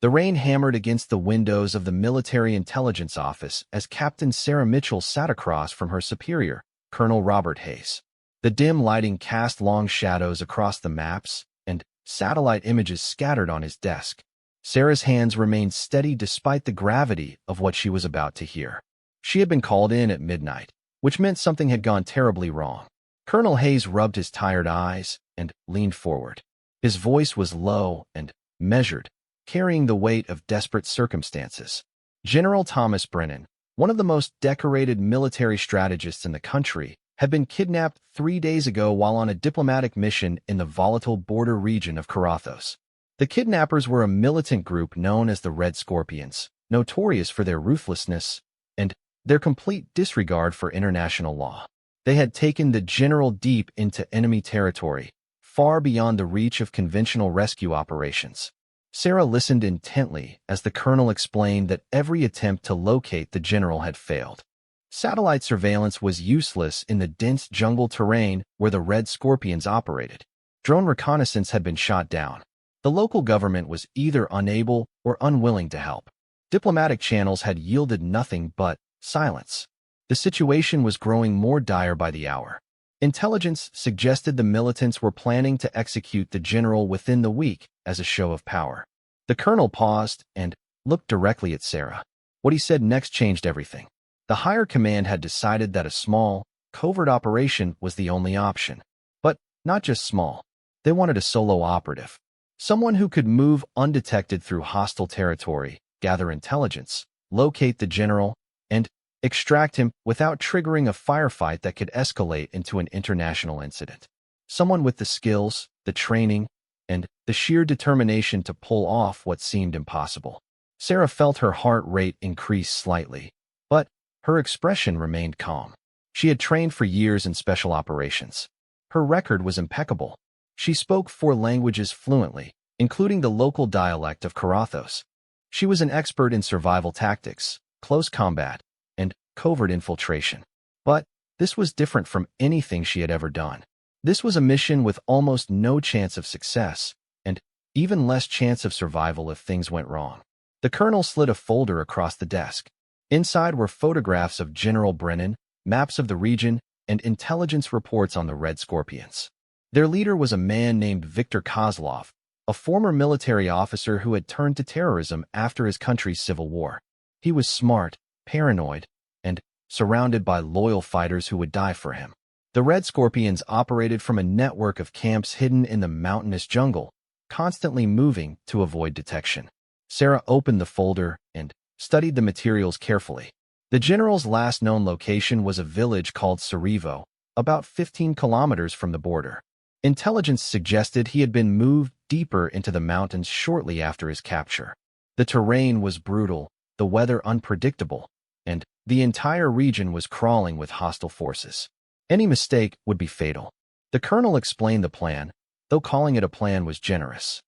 The rain hammered against the windows of the Military Intelligence Office as Captain Sarah Mitchell sat across from her superior, Colonel Robert Hayes. The dim lighting cast long shadows across the maps and satellite images scattered on his desk. Sarah's hands remained steady despite the gravity of what she was about to hear. She had been called in at midnight, which meant something had gone terribly wrong. Colonel Hayes rubbed his tired eyes and leaned forward. His voice was low and measured, carrying the weight of desperate circumstances. General Thomas Brennan, one of the most decorated military strategists in the country, had been kidnapped 3 days ago while on a diplomatic mission in the volatile border region of Karathos. The kidnappers were a militant group known as the Red Scorpions, notorious for their ruthlessness and their complete disregard for international law. They had taken the general deep into enemy territory, far beyond the reach of conventional rescue operations. Sarah listened intently as the colonel explained that every attempt to locate the general had failed. Satellite surveillance was useless in the dense jungle terrain where the Red Scorpions operated. Drone reconnaissance had been shot down. The local government was either unable or unwilling to help. Diplomatic channels had yielded nothing but silence. The situation was growing more dire by the hour. Intelligence suggested the militants were planning to execute the general within the week as a show of power. The colonel paused and looked directly at Sarah. What he said next changed everything. The higher command had decided that a small, covert operation was the only option. But not just small. They wanted a solo operative. Someone who could move undetected through hostile territory, gather intelligence, locate the general, and extract him without triggering a firefight that could escalate into an international incident. Someone with the skills, the training, and the sheer determination to pull off what seemed impossible. Sarah felt her heart rate increase slightly, but her expression remained calm. She had trained for years in special operations. Her record was impeccable. She spoke 4 languages fluently, including the local dialect of Karathos. She was an expert in survival tactics, close combat, and covert infiltration. But this was different from anything she had ever done. This was a mission with almost no chance of success, and even less chance of survival if things went wrong. The colonel slid a folder across the desk. Inside were photographs of General Brennan, maps of the region, and intelligence reports on the Red Scorpions. Their leader was a man named Viktor Kozlov, a former military officer who had turned to terrorism after his country's civil war. He was smart, paranoid, and surrounded by loyal fighters who would die for him. The Red Scorpions operated from a network of camps hidden in the mountainous jungle, constantly moving to avoid detection. Sarah opened the folder and studied the materials carefully. The general's last known location was a village called Sarajevo, about 15 kilometers from the border. Intelligence suggested he had been moved deeper into the mountains shortly after his capture. The terrain was brutal, the weather unpredictable, and the entire region was crawling with hostile forces. Any mistake would be fatal. The colonel explained the plan, though calling it a plan was generous.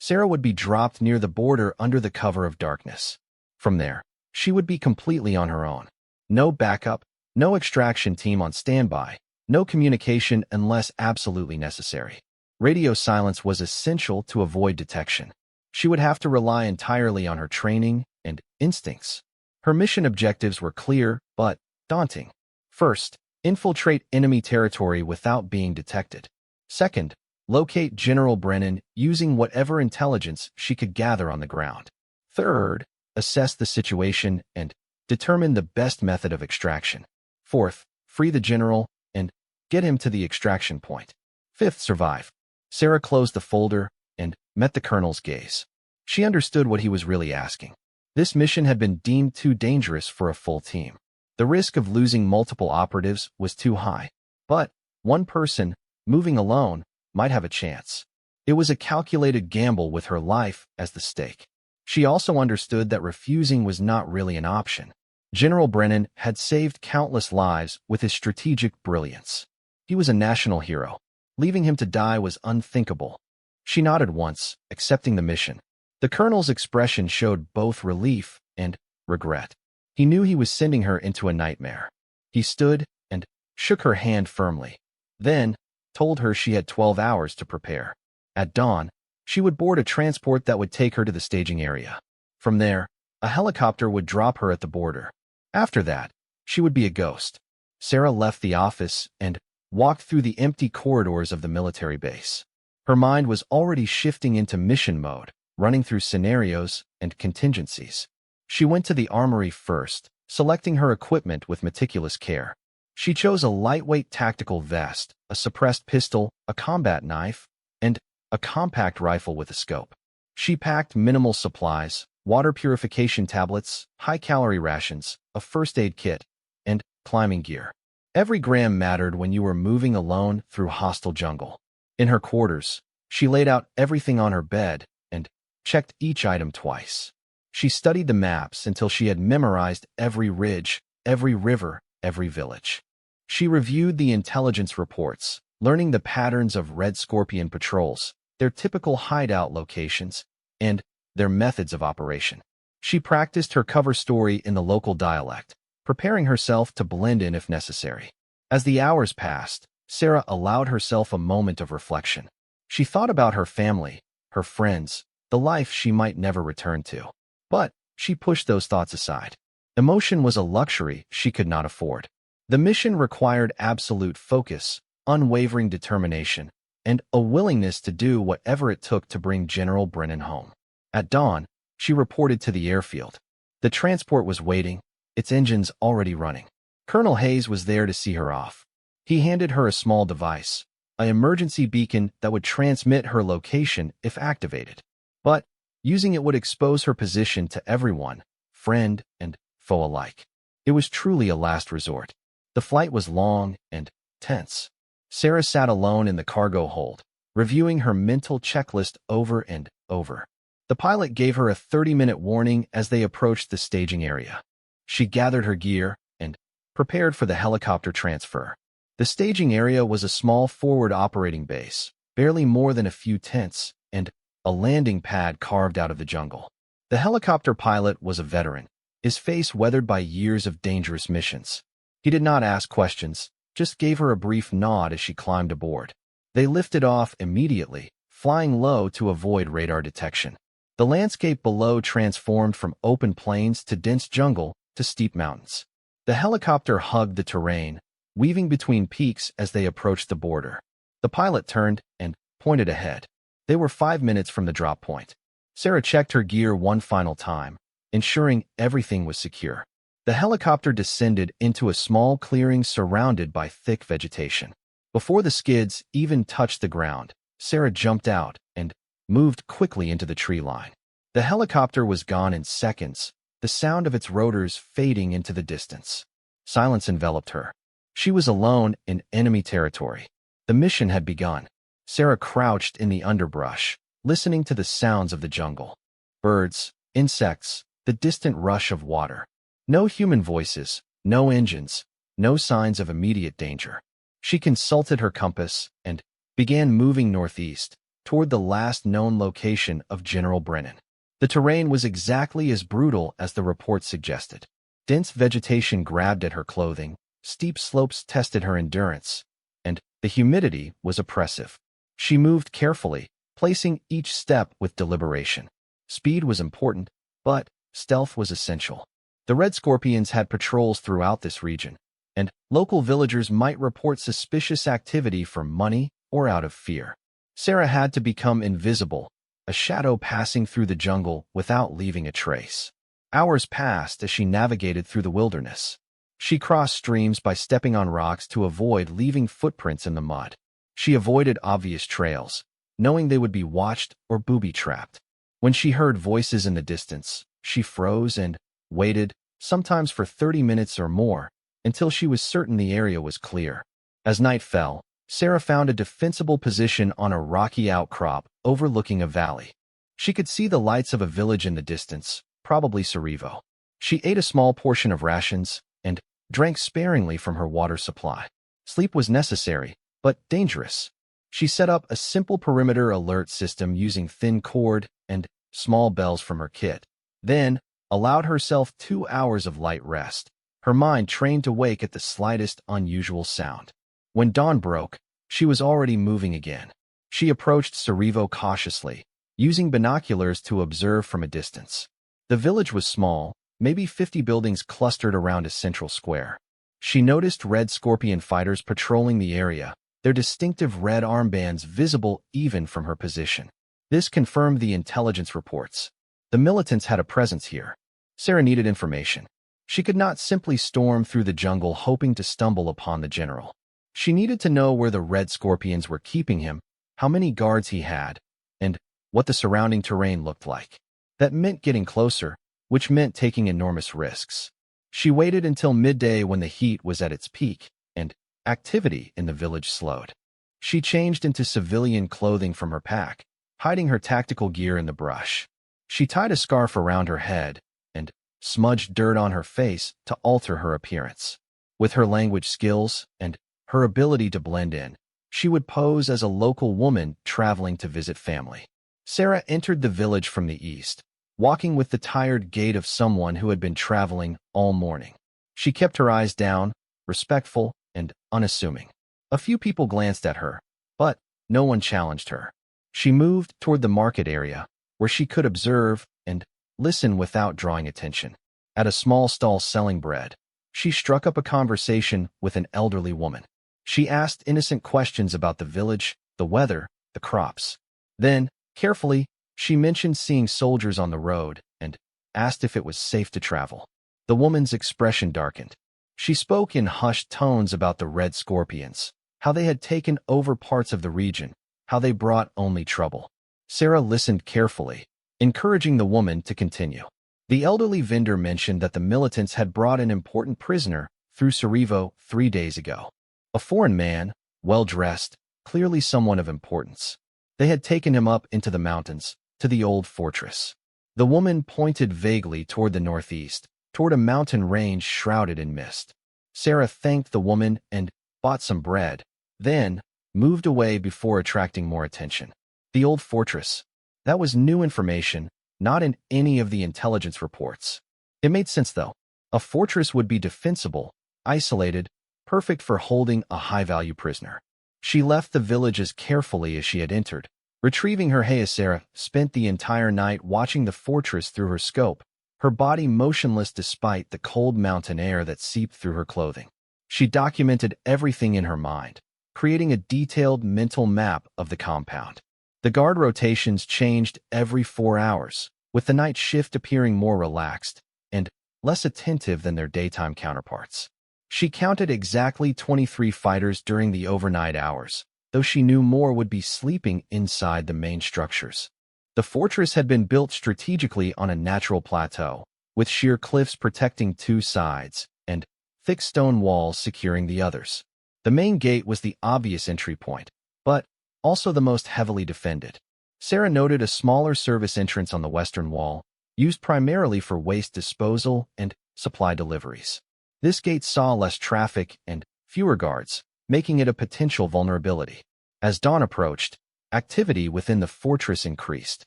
Sarah would be dropped near the border under the cover of darkness. From there, she would be completely on her own. No backup, no extraction team on standby, no communication unless absolutely necessary. Radio silence was essential to avoid detection. She would have to rely entirely on her training and instincts. Her mission objectives were clear but daunting. First, infiltrate enemy territory without being detected. Second, locate General Brennan using whatever intelligence she could gather on the ground. Third, assess the situation and determine the best method of extraction. Fourth, free the general and get him to the extraction point. Fifth, survive. Sarah closed the folder and met the colonel's gaze. She understood what he was really asking. This mission had been deemed too dangerous for a full team. The risk of losing multiple operatives was too high. But one person, moving alone, might have a chance. It was a calculated gamble with her life as the stake. She also understood that refusing was not really an option. General Brennan had saved countless lives with his strategic brilliance. He was a national hero. Leaving him to die was unthinkable. She nodded once, accepting the mission. The colonel's expression showed both relief and regret. He knew he was sending her into a nightmare. He stood and shook her hand firmly. Then, told her she had 12 hours to prepare. At dawn, She would board a transport that would take her to the staging area. From there, a helicopter would drop her at the border. After that, she would be a ghost. Sarah left the office and walked through the empty corridors of the military base. Her mind was already shifting into mission mode, running through scenarios and contingencies. She went to the armory first, selecting her equipment with meticulous care. She chose a lightweight tactical vest, a suppressed pistol, a combat knife, and a compact rifle with a scope. She packed minimal supplies, water purification tablets, high-calorie rations, a first aid kit, and climbing gear. Every gram mattered when you were moving alone through hostile jungle. In her quarters, she laid out everything on her bed and checked each item twice. She studied the maps until she had memorized every ridge, every river, every village. She reviewed the intelligence reports, learning the patterns of Red Scorpion patrols, their typical hideout locations, and their methods of operation. She practiced her cover story in the local dialect, preparing herself to blend in if necessary. As the hours passed, Sarah allowed herself a moment of reflection. She thought about her family, her friends, the life she might never return to. But she pushed those thoughts aside. Emotion was a luxury she could not afford. The mission required absolute focus, unwavering determination, and a willingness to do whatever it took to bring General Brennan home. At dawn, she reported to the airfield. The transport was waiting, its engines already running. Colonel Hayes was there to see her off. He handed her a small device, an emergency beacon that would transmit her location if activated. But using it would expose her position to everyone, friend and foe alike. It was truly a last resort. The flight was long and tense. Sarah sat alone in the cargo hold, reviewing her mental checklist over and over. The pilot gave her a 30-minute warning as they approached the staging area. She gathered her gear and prepared for the helicopter transfer. The staging area was a small forward operating base, barely more than a few tents, and a landing pad carved out of the jungle. The helicopter pilot was a veteran, his face weathered by years of dangerous missions. He did not ask questions, just gave her a brief nod as she climbed aboard. They lifted off immediately, flying low to avoid radar detection. The landscape below transformed from open plains to dense jungle to steep mountains. The helicopter hugged the terrain, weaving between peaks as they approached the border. The pilot turned and pointed ahead. They were 5 minutes from the drop point. Sarah checked her gear one final time, ensuring everything was secure. The helicopter descended into a small clearing surrounded by thick vegetation. Before the skids even touched the ground, Sarah jumped out and moved quickly into the tree line. The helicopter was gone in seconds, the sound of its rotors fading into the distance. Silence enveloped her. She was alone in enemy territory. The mission had begun. Sarah crouched in the underbrush, listening to the sounds of the jungle. Birds, insects, the distant rush of water. No human voices, no engines, no signs of immediate danger. She consulted her compass and began moving northeast, toward the last known location of General Brennan. The terrain was exactly as brutal as the report suggested. Dense vegetation grabbed at her clothing, steep slopes tested her endurance, and the humidity was oppressive. She moved carefully, placing each step with deliberation. Speed was important, but stealth was essential. The Red Scorpions had patrols throughout this region, and local villagers might report suspicious activity for money or out of fear. Sarah had to become invisible, a shadow passing through the jungle without leaving a trace. Hours passed as she navigated through the wilderness. She crossed streams by stepping on rocks to avoid leaving footprints in the mud. She avoided obvious trails, knowing they would be watched or booby-trapped. When she heard voices in the distance, she froze and waited, sometimes for 30 minutes or more, until she was certain the area was clear. As night fell, Sarah found a defensible position on a rocky outcrop overlooking a valley. She could see the lights of a village in the distance, probably Sarajevo. She ate a small portion of rations and drank sparingly from her water supply. Sleep was necessary, but dangerous. She set up a simple perimeter alert system using thin cord and small bells from her kit. Then, allowed herself 2 hours of light rest, her mind trained to wake at the slightest unusual sound. When dawn broke, she was already moving again. She approached Sarajevo cautiously, using binoculars to observe from a distance. The village was small, maybe 50 buildings clustered around a central square. She noticed Red Scorpion fighters patrolling the area, their distinctive red armbands visible even from her position. This confirmed the intelligence reports. The militants had a presence here. Sarah needed information. She could not simply storm through the jungle hoping to stumble upon the general. She needed to know where the Red Scorpions were keeping him, how many guards he had, and what the surrounding terrain looked like. That meant getting closer, which meant taking enormous risks. She waited until midday when the heat was at its peak, and activity in the village slowed. She changed into civilian clothing from her pack, hiding her tactical gear in the brush. She tied a scarf around her head and smudged dirt on her face to alter her appearance. With her language skills and her ability to blend in, she would pose as a local woman traveling to visit family. Sarah entered the village from the east, walking with the tired gait of someone who had been traveling all morning. She kept her eyes down, respectful and unassuming. A few people glanced at her, but no one challenged her. She moved toward the market area, where she could observe and listen without drawing attention. At a small stall selling bread, she struck up a conversation with an elderly woman. She asked innocent questions about the village, the weather, the crops. Then, carefully, she mentioned seeing soldiers on the road and asked if it was safe to travel. The woman's expression darkened. She spoke in hushed tones about the Red Scorpions, how they had taken over parts of the region, how they brought only trouble. Sarah listened carefully, encouraging the woman to continue. The elderly vendor mentioned that the militants had brought an important prisoner through Sarajevo 3 days ago. A foreign man, well-dressed, clearly someone of importance. They had taken him up into the mountains, to the old fortress. The woman pointed vaguely toward the northeast, toward a mountain range shrouded in mist. Sarah thanked the woman and bought some bread, then moved away before attracting more attention. The old fortress. That was new information, not in any of the intelligence reports. It made sense, though. A fortress would be defensible, isolated, perfect for holding a high-value prisoner. She left the village as carefully as she had entered. Retrieving her hay, Sarah spent the entire night watching the fortress through her scope, her body motionless despite the cold mountain air that seeped through her clothing. She documented everything in her mind, creating a detailed mental map of the compound. The guard rotations changed every 4 hours, with the night shift appearing more relaxed and less attentive than their daytime counterparts. She counted exactly 23 fighters during the overnight hours, though she knew more would be sleeping inside the main structures. The fortress had been built strategically on a natural plateau, with sheer cliffs protecting 2 sides and thick stone walls securing the others. The main gate was the obvious entry point, but also the most heavily defended. Sarah noted a smaller service entrance on the western wall, used primarily for waste disposal and supply deliveries. This gate saw less traffic and fewer guards, making it a potential vulnerability. As dawn approached, activity within the fortress increased.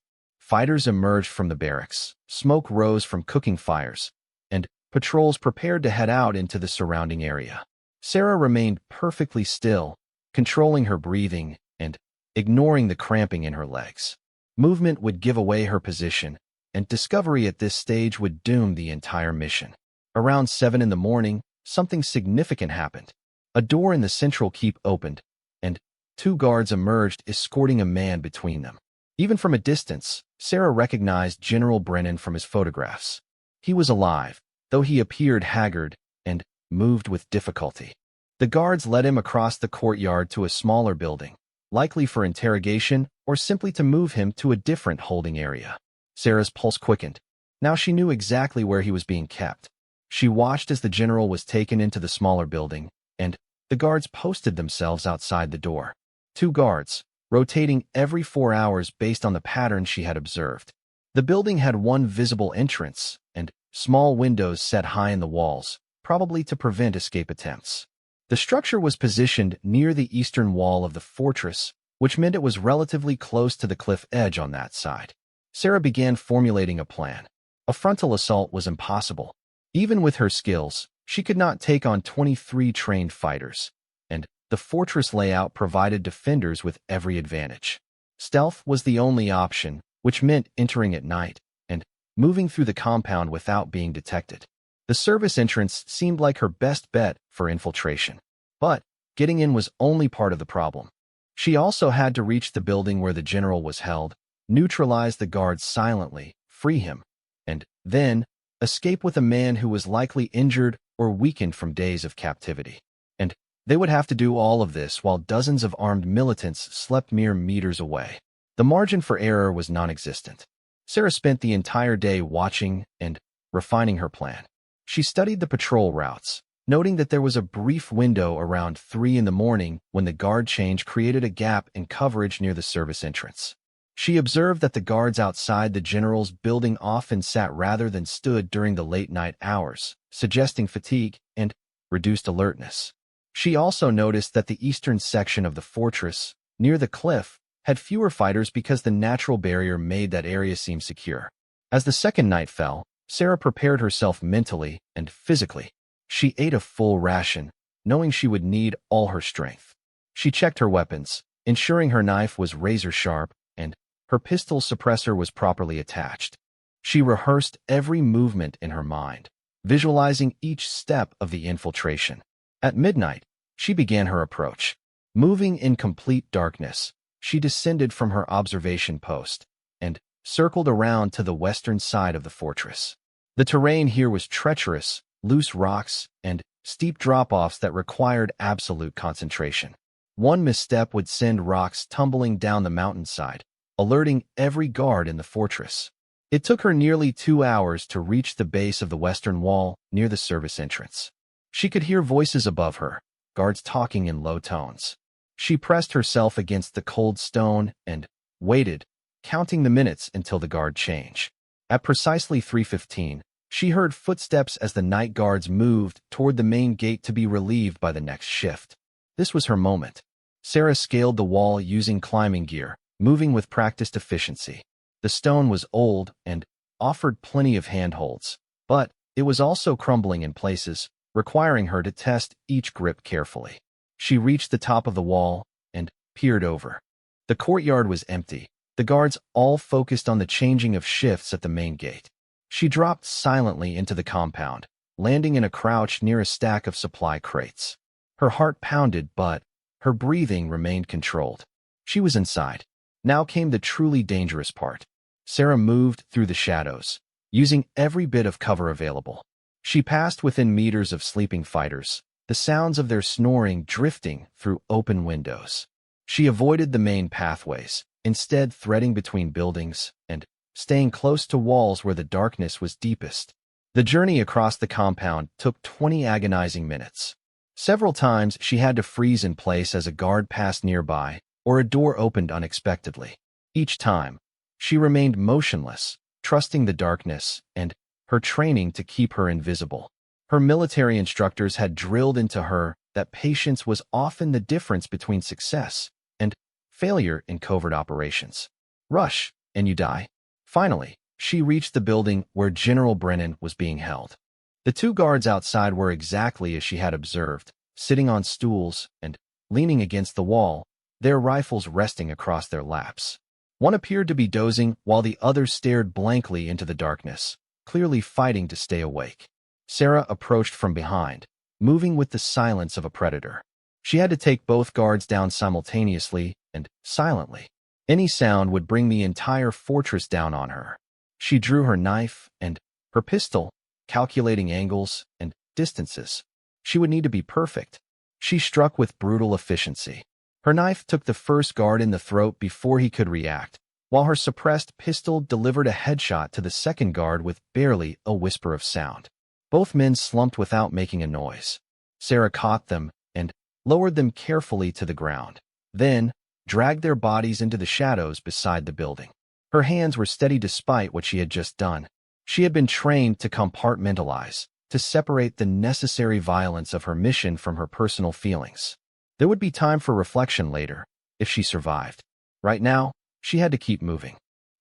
Fighters emerged from the barracks, smoke rose from cooking fires, and patrols prepared to head out into the surrounding area. Sarah remained perfectly still, controlling her breathing and ignoring the cramping in her legs. Movement would give away her position, and discovery at this stage would doom the entire mission. Around 7 in the morning, something significant happened. A door in the central keep opened, and 2 guards emerged, escorting a man between them. Even from a distance, Sarah recognized General Brennan from his photographs. He was alive, though he appeared haggard and moved with difficulty. The guards led him across the courtyard to a smaller building, likely for interrogation or simply to move him to a different holding area. Sarah's pulse quickened. Now she knew exactly where he was being kept. She watched as the general was taken into the smaller building, and the guards posted themselves outside the door. 2 guards, rotating every 4 hours based on the pattern she had observed. The building had 1 visible entrance and small windows set high in the walls, probably to prevent escape attempts. The structure was positioned near the eastern wall of the fortress, which meant it was relatively close to the cliff edge on that side. Sarah began formulating a plan. A frontal assault was impossible. Even with her skills, she could not take on 23 trained fighters, and the fortress layout provided defenders with every advantage. Stealth was the only option, which meant entering at night and moving through the compound without being detected. The service entrance seemed like her best bet for infiltration. But getting in was only part of the problem. She also had to reach the building where the general was held, neutralize the guards silently, free him, and then escape with a man who was likely injured or weakened from days of captivity. And they would have to do all of this while dozens of armed militants slept mere meters away. The margin for error was non-existent. Sarah spent the entire day watching and refining her plan. She studied the patrol routes, noting that there was a brief window around 3 in the morning when the guard change created a gap in coverage near the service entrance. She observed that the guards outside the general's building often sat rather than stood during the late-night hours, suggesting fatigue and reduced alertness. She also noticed that the eastern section of the fortress, near the cliff, had fewer fighters because the natural barrier made that area seem secure. As the second night fell, Sarah prepared herself mentally and physically. She ate a full ration, knowing she would need all her strength. She checked her weapons, ensuring her knife was razor-sharp and her pistol suppressor was properly attached. She rehearsed every movement in her mind, visualizing each step of the infiltration. At midnight, she began her approach. Moving in complete darkness, she descended from her observation post and circled around to the western side of the fortress. The terrain here was treacherous, loose rocks, and steep drop-offs that required absolute concentration. One misstep would send rocks tumbling down the mountainside, alerting every guard in the fortress. It took her nearly 2 hours to reach the base of the western wall near the service entrance. She could hear voices above her, guards talking in low tones. She pressed herself against the cold stone and waited, counting the minutes until the guard change. At precisely 3:15, she heard footsteps as the night guards moved toward the main gate to be relieved by the next shift. This was her moment. Sarah scaled the wall using climbing gear, moving with practiced efficiency. The stone was old and offered plenty of handholds, but it was also crumbling in places, requiring her to test each grip carefully. She reached the top of the wall and peered over. The courtyard was empty, the guards all focused on the changing of shifts at the main gate. She dropped silently into the compound, landing in a crouch near a stack of supply crates. Her heart pounded, but her breathing remained controlled. She was inside. Now came the truly dangerous part. Sarah moved through the shadows, using every bit of cover available. She passed within meters of sleeping fighters, the sounds of their snoring drifting through open windows. She avoided the main pathways, instead threading between buildings and staying close to walls where the darkness was deepest. The journey across the compound took 20 agonizing minutes. Several times she had to freeze in place as a guard passed nearby or a door opened unexpectedly. Each time, she remained motionless, trusting the darkness and her training to keep her invisible. Her military instructors had drilled into her that patience was often the difference between success and failure in covert operations. Rush, and you die. Finally, she reached the building where General Brennan was being held. The 2 guards outside were exactly as she had observed, sitting on stools and leaning against the wall, their rifles resting across their laps. One appeared to be dozing while the other stared blankly into the darkness, clearly fighting to stay awake. Sarah approached from behind, moving with the silence of a predator. She had to take both guards down simultaneously and silently. Any sound would bring the entire fortress down on her. She drew her knife and her pistol, calculating angles and distances. She would need to be perfect. She struck with brutal efficiency. Her knife took the first guard in the throat before he could react, while her suppressed pistol delivered a headshot to the second guard with barely a whisper of sound. Both men slumped without making a noise. Sarah caught them and lowered them carefully to the ground, then dragged their bodies into the shadows beside the building. Her hands were steady despite what she had just done. She had been trained to compartmentalize, to separate the necessary violence of her mission from her personal feelings. There would be time for reflection later, if she survived. Right now, she had to keep moving.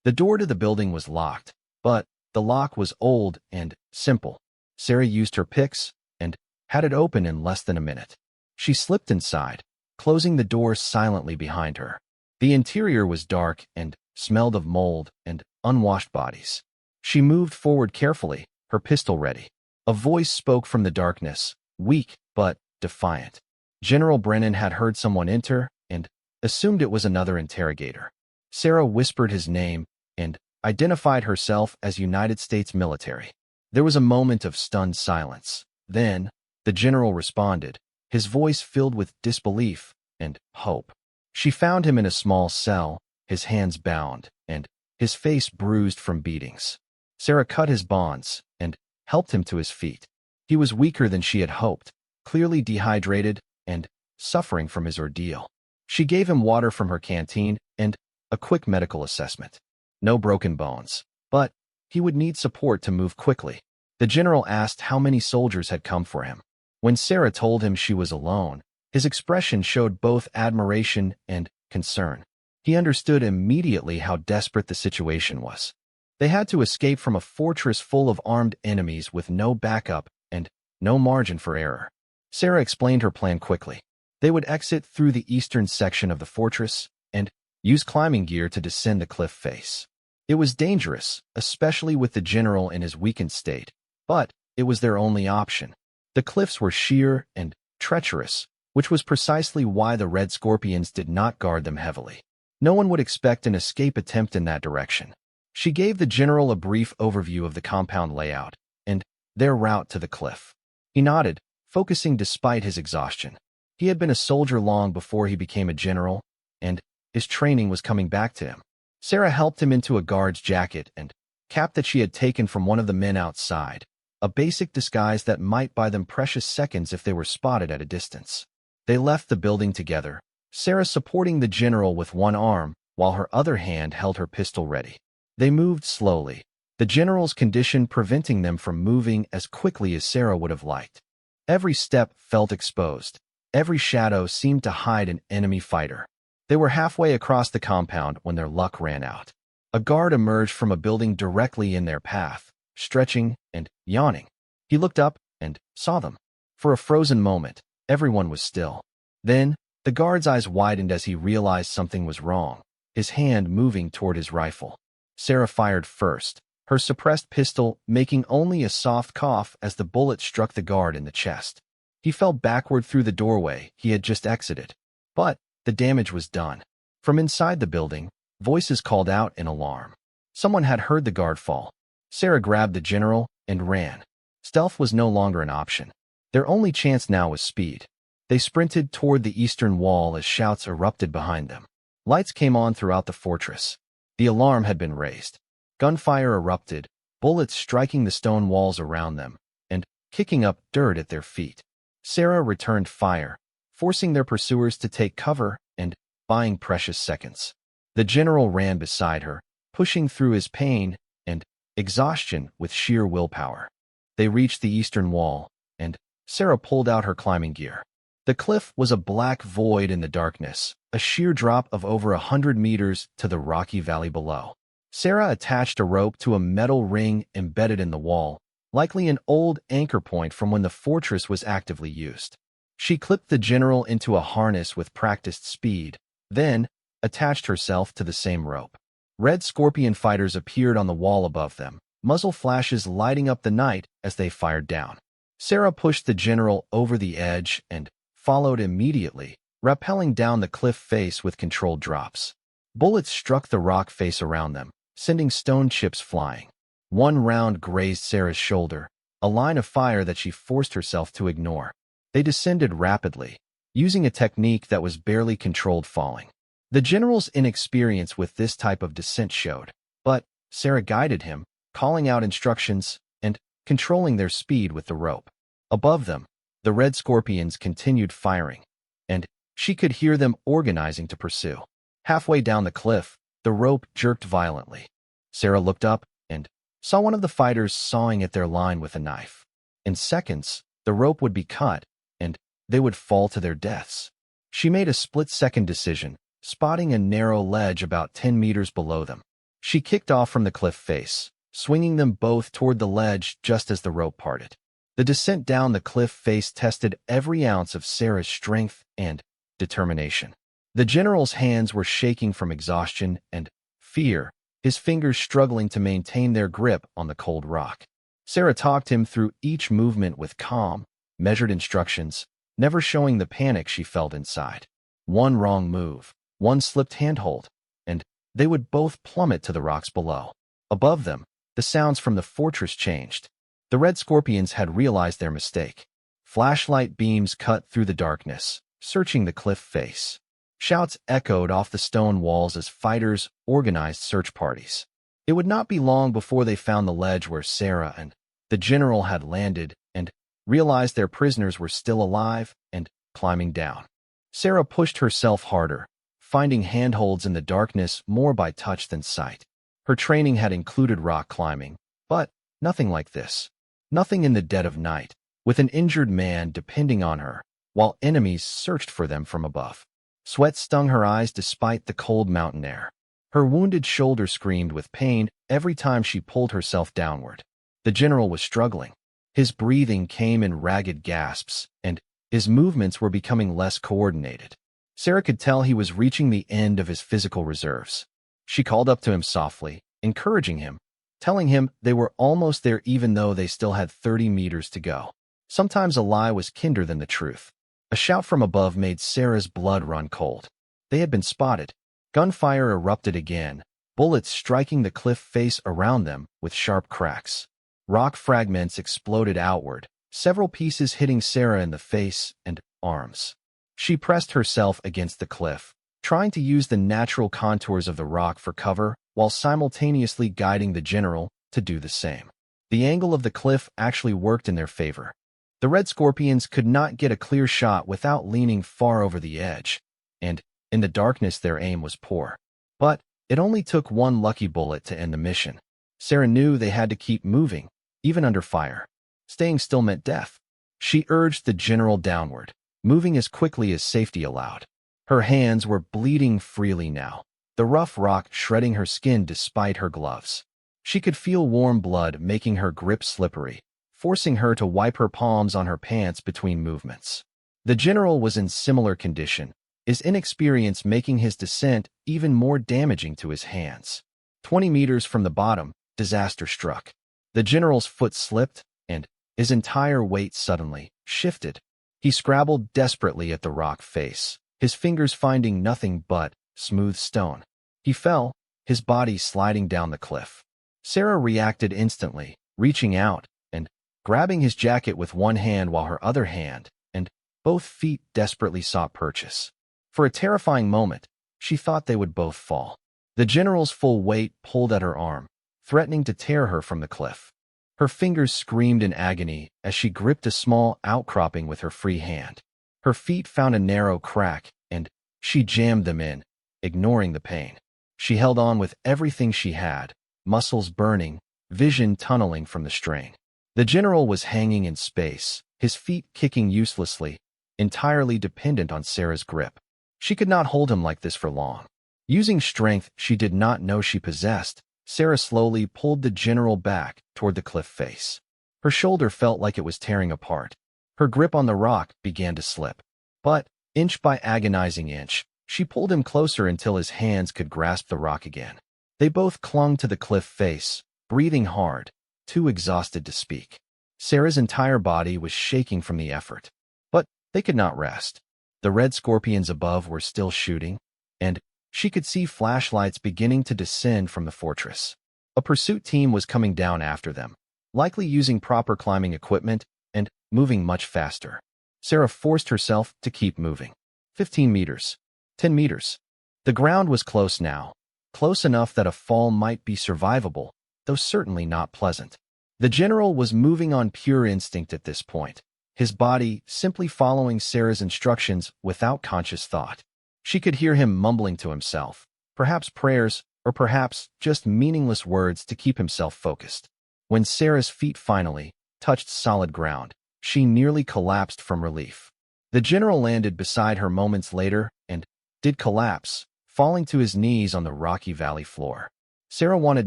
The door to the building was locked, but the lock was old and simple. Sarah used her picks and had it open in less than a minute. She slipped inside, closing the door silently behind her. The interior was dark and smelled of mold and unwashed bodies. She moved forward carefully, her pistol ready. A voice spoke from the darkness, weak but defiant. General Brennan had heard someone enter and assumed it was another interrogator. Sarah whispered his name and identified herself as United States military. There was a moment of stunned silence. Then, the general responded, his voice filled with disbelief and hope. She found him in a small cell, his hands bound, and his face bruised from beatings. Sarah cut his bonds and helped him to his feet. He was weaker than she had hoped, clearly dehydrated and suffering from his ordeal. She gave him water from her canteen and a quick medical assessment. No broken bones, but he would need support to move quickly. The general asked how many soldiers had come for him. When Sarah told him she was alone, his expression showed both admiration and concern. He understood immediately how desperate the situation was. They had to escape from a fortress full of armed enemies with no backup and no margin for error. Sarah explained her plan quickly. They would exit through the eastern section of the fortress and use climbing gear to descend the cliff face. It was dangerous, especially with the general in his weakened state, but it was their only option. The cliffs were sheer and treacherous, which was precisely why the Red Scorpions did not guard them heavily. No one would expect an escape attempt in that direction. She gave the general a brief overview of the compound layout and their route to the cliff. He nodded, focusing despite his exhaustion. He had been a soldier long before he became a general, and his training was coming back to him. Sarah helped him into a guard's jacket and cap that she had taken from one of the men outside, a basic disguise that might buy them precious seconds if they were spotted at a distance. They left the building together, Sarah supporting the general with one arm while her other hand held her pistol ready. They moved slowly, the general's condition preventing them from moving as quickly as Sarah would have liked. Every step felt exposed. Every shadow seemed to hide an enemy fighter. They were halfway across the compound when their luck ran out. A guard emerged from a building directly in their path, stretching and yawning. He looked up and saw them. For a frozen moment, everyone was still. Then, the guard's eyes widened as he realized something was wrong, his hand moving toward his rifle. Sarah fired first, her suppressed pistol making only a soft cough as the bullet struck the guard in the chest. He fell backward through the doorway he had just exited. But the damage was done. From inside the building, voices called out in alarm. Someone had heard the guard fall. Sarah grabbed the general and ran. Stealth was no longer an option. Their only chance now was speed. They sprinted toward the eastern wall as shouts erupted behind them. Lights came on throughout the fortress. The alarm had been raised. Gunfire erupted, bullets striking the stone walls around them and kicking up dirt at their feet. Sarah returned fire, forcing their pursuers to take cover and buying precious seconds. The general ran beside her, pushing through his pain and exhaustion with sheer willpower. They reached the eastern wall, and Sarah pulled out her climbing gear. The cliff was a black void in the darkness, a sheer drop of over 100 meters to the rocky valley below. Sarah attached a rope to a metal ring embedded in the wall, likely an old anchor point from when the fortress was actively used. She clipped the general into a harness with practiced speed, then attached herself to the same rope. Red Scorpion fighters appeared on the wall above them, muzzle flashes lighting up the night as they fired down. Sarah pushed the general over the edge and followed immediately, rappelling down the cliff face with controlled drops. Bullets struck the rock face around them, sending stone chips flying. One round grazed Sarah's shoulder, a line of fire that she forced herself to ignore. They descended rapidly, using a technique that was barely controlled falling. The general's inexperience with this type of descent showed, but Sarah guided him, calling out instructions and controlling their speed with the rope. Above them, the Red Scorpions continued firing, and she could hear them organizing to pursue. Halfway down the cliff, the rope jerked violently. Sarah looked up and saw one of the fighters sawing at their line with a knife. In seconds, the rope would be cut, and they would fall to their deaths. She made a split-second decision, spotting a narrow ledge about 10 meters below them. She kicked off from the cliff face, swinging them both toward the ledge just as the rope parted. The descent down the cliff face tested every ounce of Sarah's strength and determination. The general's hands were shaking from exhaustion and fear, his fingers struggling to maintain their grip on the cold rock. Sarah talked him through each movement with calm, measured instructions, never showing the panic she felt inside. One wrong move, one slipped handhold, and they would both plummet to the rocks below. Above them, the sounds from the fortress changed. The red scorpions had realized their mistake. Flashlight beams cut through the darkness, searching the cliff face. Shouts echoed off the stone walls as fighters organized search parties. It would not be long before they found the ledge where Sarah and the general had landed and realized their prisoners were still alive and climbing down. Sarah pushed herself harder, finding handholds in the darkness more by touch than sight. Her training had included rock climbing, but nothing like this. Nothing in the dead of night, with an injured man depending on her, while enemies searched for them from above. Sweat stung her eyes despite the cold mountain air. Her wounded shoulder screamed with pain every time she pulled herself downward. The general was struggling. His breathing came in ragged gasps, and his movements were becoming less coordinated. Sarah could tell he was reaching the end of his physical reserves. She called up to him softly, encouraging him, telling him they were almost there even though they still had 30 meters to go. Sometimes a lie was kinder than the truth. A shout from above made Sarah's blood run cold. They had been spotted. Gunfire erupted again, bullets striking the cliff face around them with sharp cracks. Rock fragments exploded outward, several pieces hitting Sarah in the face and arms. She pressed herself against the cliff, trying to use the natural contours of the rock for cover while simultaneously guiding the general to do the same. The angle of the cliff actually worked in their favor. The red scorpions could not get a clear shot without leaning far over the edge, and in the darkness their aim was poor. But it only took one lucky bullet to end the mission. Sarah knew they had to keep moving, even under fire. Staying still meant death. She urged the general downward, moving as quickly as safety allowed. Her hands were bleeding freely now, the rough rock shredding her skin despite her gloves. She could feel warm blood making her grip slippery, forcing her to wipe her palms on her pants between movements. The general was in similar condition, his inexperience making his descent even more damaging to his hands. 20 meters from the bottom, disaster struck. The general's foot slipped, and his entire weight suddenly shifted. He scrabbled desperately at the rock face, his fingers finding nothing but smooth stone. He fell, his body sliding down the cliff. Sarah reacted instantly, reaching out and grabbing his jacket with one hand while her other hand and both feet desperately sought purchase. For a terrifying moment, she thought they would both fall. The general's full weight pulled at her arm, threatening to tear her from the cliff. Her fingers screamed in agony as she gripped a small outcropping with her free hand. Her feet found a narrow crack, and she jammed them in, ignoring the pain. She held on with everything she had, muscles burning, vision tunneling from the strain. The general was hanging in space, his feet kicking uselessly, entirely dependent on Sarah's grip. She could not hold him like this for long. Using strength she did not know she possessed, Sarah slowly pulled the general back toward the cliff face. Her shoulder felt like it was tearing apart. Her grip on the rock began to slip. But, inch by agonizing inch, she pulled him closer until his hands could grasp the rock again. They both clung to the cliff face, breathing hard, too exhausted to speak. Sarah's entire body was shaking from the effort. But they could not rest. The red scorpions above were still shooting, and she could see flashlights beginning to descend from the fortress. A pursuit team was coming down after them, likely using proper climbing equipment and moving much faster. Sarah forced herself to keep moving. 15 meters. 10 meters. The ground was close now, close enough that a fall might be survivable, though certainly not pleasant. The general was moving on pure instinct at this point, his body simply following Sarah's instructions without conscious thought. She could hear him mumbling to himself, perhaps prayers, or perhaps just meaningless words to keep himself focused. When Sarah's feet finally touched solid ground, she nearly collapsed from relief. The general landed beside her moments later and did collapse, falling to his knees on the rocky valley floor. Sarah wanted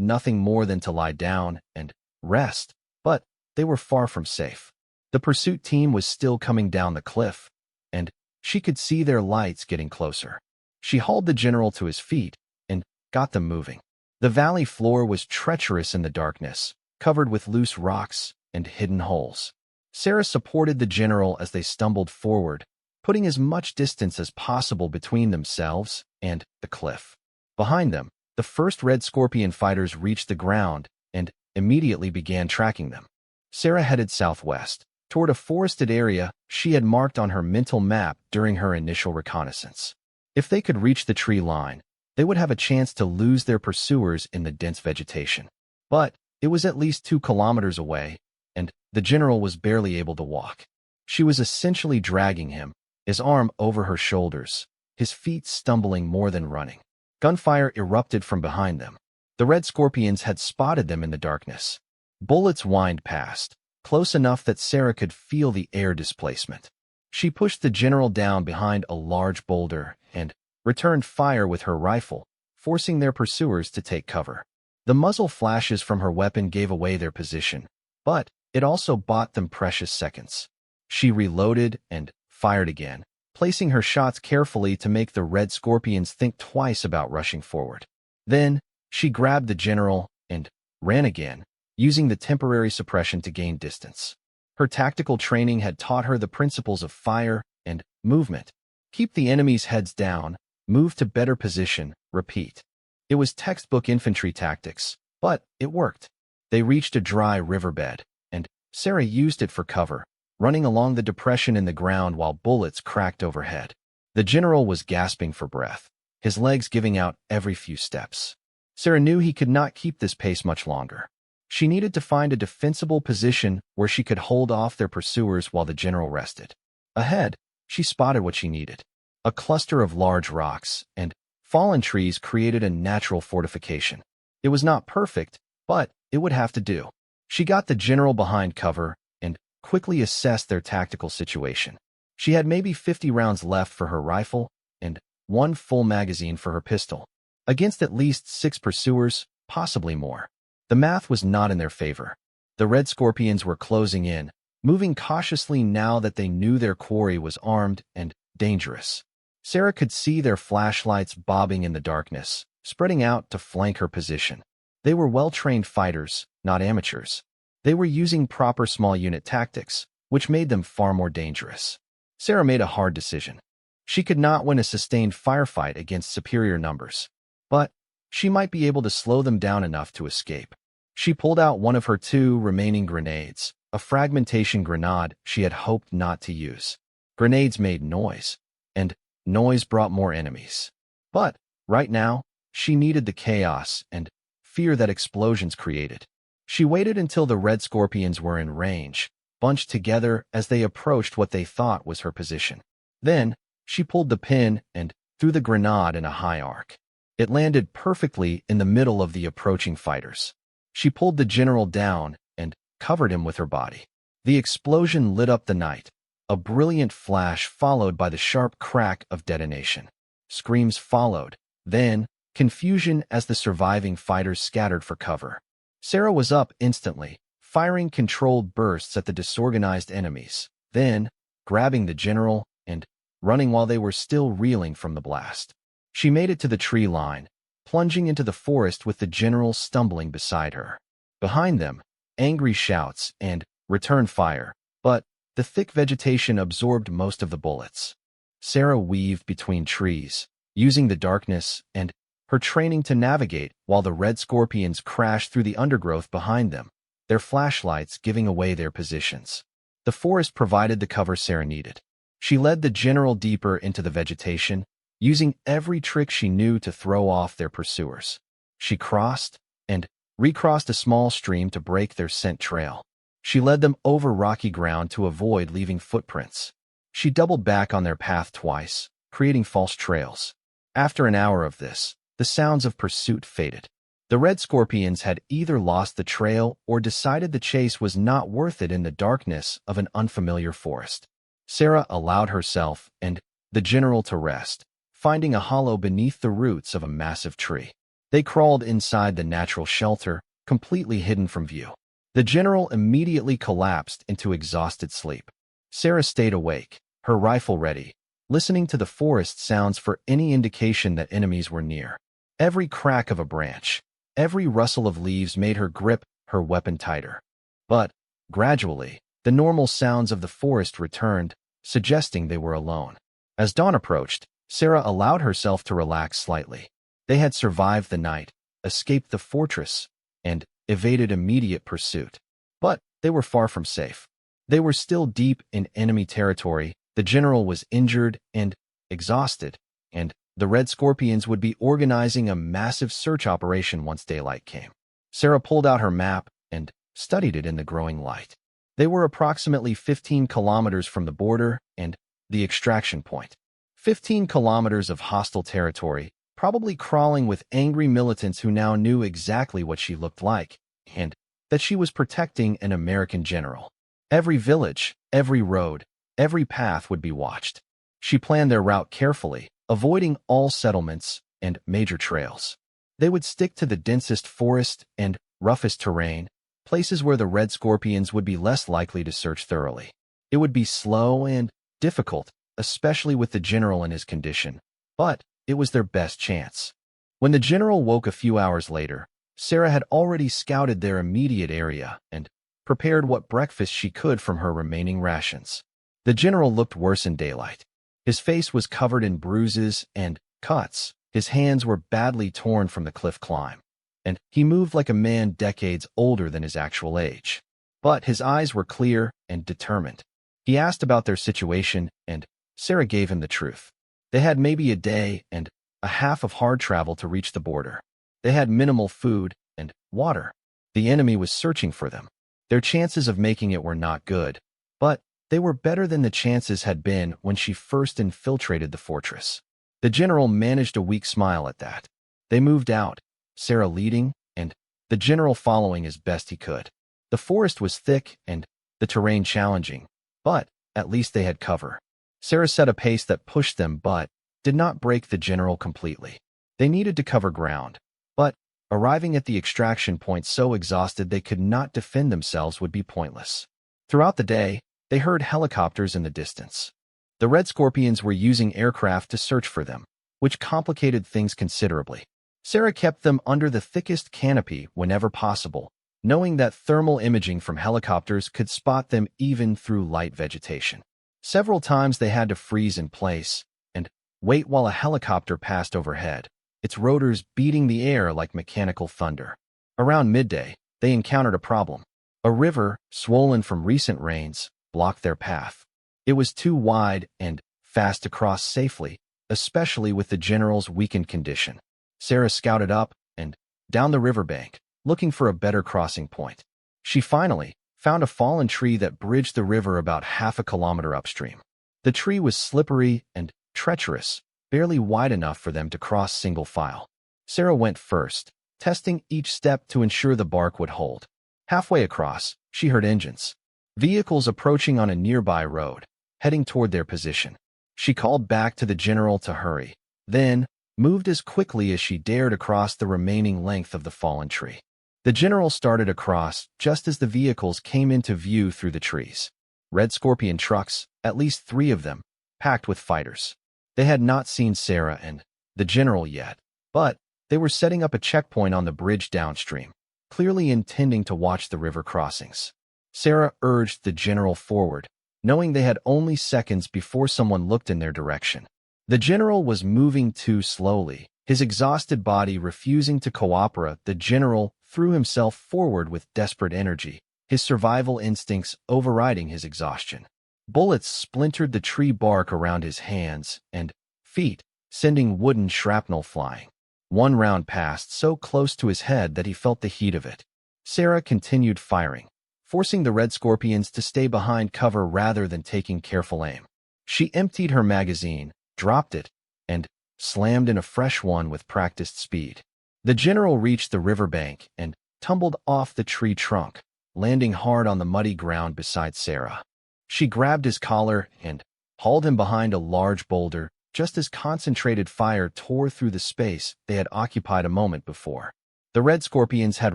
nothing more than to lie down and rest, but they were far from safe. The pursuit team was still coming down the cliff, and she could see their lights getting closer. She hauled the general to his feet and got them moving. The valley floor was treacherous in the darkness, covered with loose rocks and hidden holes. Sarah supported the general as they stumbled forward, putting as much distance as possible between themselves and the cliff. Behind them, the first Red Scorpion fighters reached the ground and immediately began tracking them. Sarah headed southwest, toward a forested area she had marked on her mental map during her initial reconnaissance. If they could reach the tree line, they would have a chance to lose their pursuers in the dense vegetation. But it was at least 2 kilometers away, and the general was barely able to walk. She was essentially dragging him, his arm over her shoulders, his feet stumbling more than running. Gunfire erupted from behind them. The Red Scorpions had spotted them in the darkness. Bullets whined past, close enough that Sarah could feel the air displacement. She pushed the general down behind a large boulder and returned fire with her rifle, forcing their pursuers to take cover. The muzzle flashes from her weapon gave away their position, but it also bought them precious seconds. She reloaded and fired again, placing her shots carefully to make the Red Scorpions think twice about rushing forward. Then, she grabbed the general and ran again, using the temporary suppression to gain distance. Her tactical training had taught her the principles of fire and movement. Keep the enemy's heads down, move to better position, repeat. It was textbook infantry tactics, but it worked. They reached a dry riverbed, and Sarah used it for cover, running along the depression in the ground while bullets cracked overhead. The general was gasping for breath, his legs giving out every few steps. Sarah knew he could not keep this pace much longer. She needed to find a defensible position where she could hold off their pursuers while the general rested. Ahead, she spotted what she needed. A cluster of large rocks and fallen trees created a natural fortification. It was not perfect, but it would have to do. She got the general behind cover and quickly assessed their tactical situation. She had maybe 50 rounds left for her rifle and 1 full magazine for her pistol, against at least 6 pursuers, possibly more. The math was not in their favor. The Red Scorpions were closing in, moving cautiously now that they knew their quarry was armed and dangerous. Sarah could see their flashlights bobbing in the darkness, spreading out to flank her position. They were well-trained fighters, not amateurs. They were using proper small unit tactics, which made them far more dangerous. Sarah made a hard decision. She could not win a sustained firefight against superior numbers, but she might be able to slow them down enough to escape. She pulled out one of her 2 remaining grenades, a fragmentation grenade she had hoped not to use. Grenades made noise, and noise brought more enemies. But, right now, she needed the chaos and fear that explosions created. She waited until the Red Scorpions were in range, bunched together as they approached what they thought was her position. Then, she pulled the pin and threw the grenade in a high arc. It landed perfectly in the middle of the approaching fighters. She pulled the general down and covered him with her body. The explosion lit up the night, a brilliant flash followed by the sharp crack of detonation. Screams followed, then confusion as the surviving fighters scattered for cover. Sarah was up instantly, firing controlled bursts at the disorganized enemies, then grabbing the general and running while they were still reeling from the blast. She made it to the tree line, plunging into the forest with the general stumbling beside her. Behind them, angry shouts and return fire, but the thick vegetation absorbed most of the bullets. Sarah weaved between trees, using the darkness and her training to navigate while the Red Scorpions crashed through the undergrowth behind them, their flashlights giving away their positions. The forest provided the cover Sarah needed. She led the general deeper into the vegetation, using every trick she knew to throw off their pursuers. She crossed and recrossed a small stream to break their scent trail. She led them over rocky ground to avoid leaving footprints. She doubled back on their path twice, creating false trails. After an hour of this, the sounds of pursuit faded. The Red Scorpions had either lost the trail or decided the chase was not worth it in the darkness of an unfamiliar forest. Sarah allowed herself and the general to rest, finding a hollow beneath the roots of a massive tree. They crawled inside the natural shelter, completely hidden from view. The general immediately collapsed into exhausted sleep. Sarah stayed awake, her rifle ready, listening to the forest sounds for any indication that enemies were near. Every crack of a branch, Every rustle of leaves made her grip her weapon tighter. But, gradually, the normal sounds of the forest returned, suggesting they were alone. As dawn approached, Sarah allowed herself to relax slightly. They had survived the night, escaped the fortress, and evaded immediate pursuit. But they were far from safe. They were still deep in enemy territory, the general was injured and exhausted, and the Red Scorpions would be organizing a massive search operation once daylight came. Sarah pulled out her map and studied it in the growing light. They were approximately 15 kilometers from the border and the extraction point. 15 kilometers of hostile territory, probably crawling with angry militants who now knew exactly what she looked like, and that she was protecting an American general. Every village, every road, every path would be watched. She planned their route carefully, avoiding all settlements and major trails. They would stick to the densest forest and roughest terrain, places where the Red Scorpions would be less likely to search thoroughly. It would be slow and difficult, especially with the general in his condition, but it was their best chance. When the general woke a few hours later, Sarah had already scouted their immediate area and prepared what breakfast she could from her remaining rations. The general looked worse in daylight. His face was covered in bruises and cuts. His hands were badly torn from the cliff climb, and he moved like a man decades older than his actual age. But his eyes were clear and determined. He asked about their situation, and Sarah gave him the truth. They had maybe a day and a half of hard travel to reach the border. They had minimal food and water. The enemy was searching for them. Their chances of making it were not good, but they were better than the chances had been when she first infiltrated the fortress. The general managed a weak smile at that. They moved out, Sarah leading, and the general following as best he could. The forest was thick and the terrain challenging, but at least they had cover. Sarah set a pace that pushed them but did not break the general completely. They needed to cover ground, but arriving at the extraction point so exhausted they could not defend themselves would be pointless. Throughout the day, they heard helicopters in the distance. The Red Scorpions were using aircraft to search for them, which complicated things considerably. Sarah kept them under the thickest canopy whenever possible, knowing that thermal imaging from helicopters could spot them even through light vegetation. Several times they had to freeze in place and wait while a helicopter passed overhead, its rotors beating the air like mechanical thunder. Around midday, they encountered a problem. A river, swollen from recent rains, blocked their path. It was too wide and fast to cross safely, especially with the general's weakened condition. Sarah scouted up and down the riverbank, looking for a better crossing point. She finally found a fallen tree that bridged the river about half a kilometer upstream. The tree was slippery and treacherous, barely wide enough for them to cross single file. Sarah went first, testing each step to ensure the bark would hold. Halfway across, she heard engines. Vehicles approaching on a nearby road, heading toward their position. She called back to the general to hurry, then moved as quickly as she dared across the remaining length of the fallen tree. The general started across just as the vehicles came into view through the trees. Red Scorpion trucks, at least 3 of them, packed with fighters. They had not seen Sarah and the general yet, but they were setting up a checkpoint on the bridge downstream, clearly intending to watch the river crossings. Sarah urged the general forward, knowing they had only seconds before someone looked in their direction. The general was moving too slowly, his exhausted body refusing to cooperate. The general threw himself forward with desperate energy, his survival instincts overriding his exhaustion. Bullets splintered the tree bark around his hands and feet, sending wooden shrapnel flying. One round passed so close to his head that he felt the heat of it. Sarah continued firing, forcing the Red Scorpions to stay behind cover rather than taking careful aim. She emptied her magazine, dropped it, and slammed in a fresh one with practiced speed. The general reached the riverbank and tumbled off the tree trunk, landing hard on the muddy ground beside Sarah. She grabbed his collar and hauled him behind a large boulder, just as concentrated fire tore through the space they had occupied a moment before. The Red Scorpions had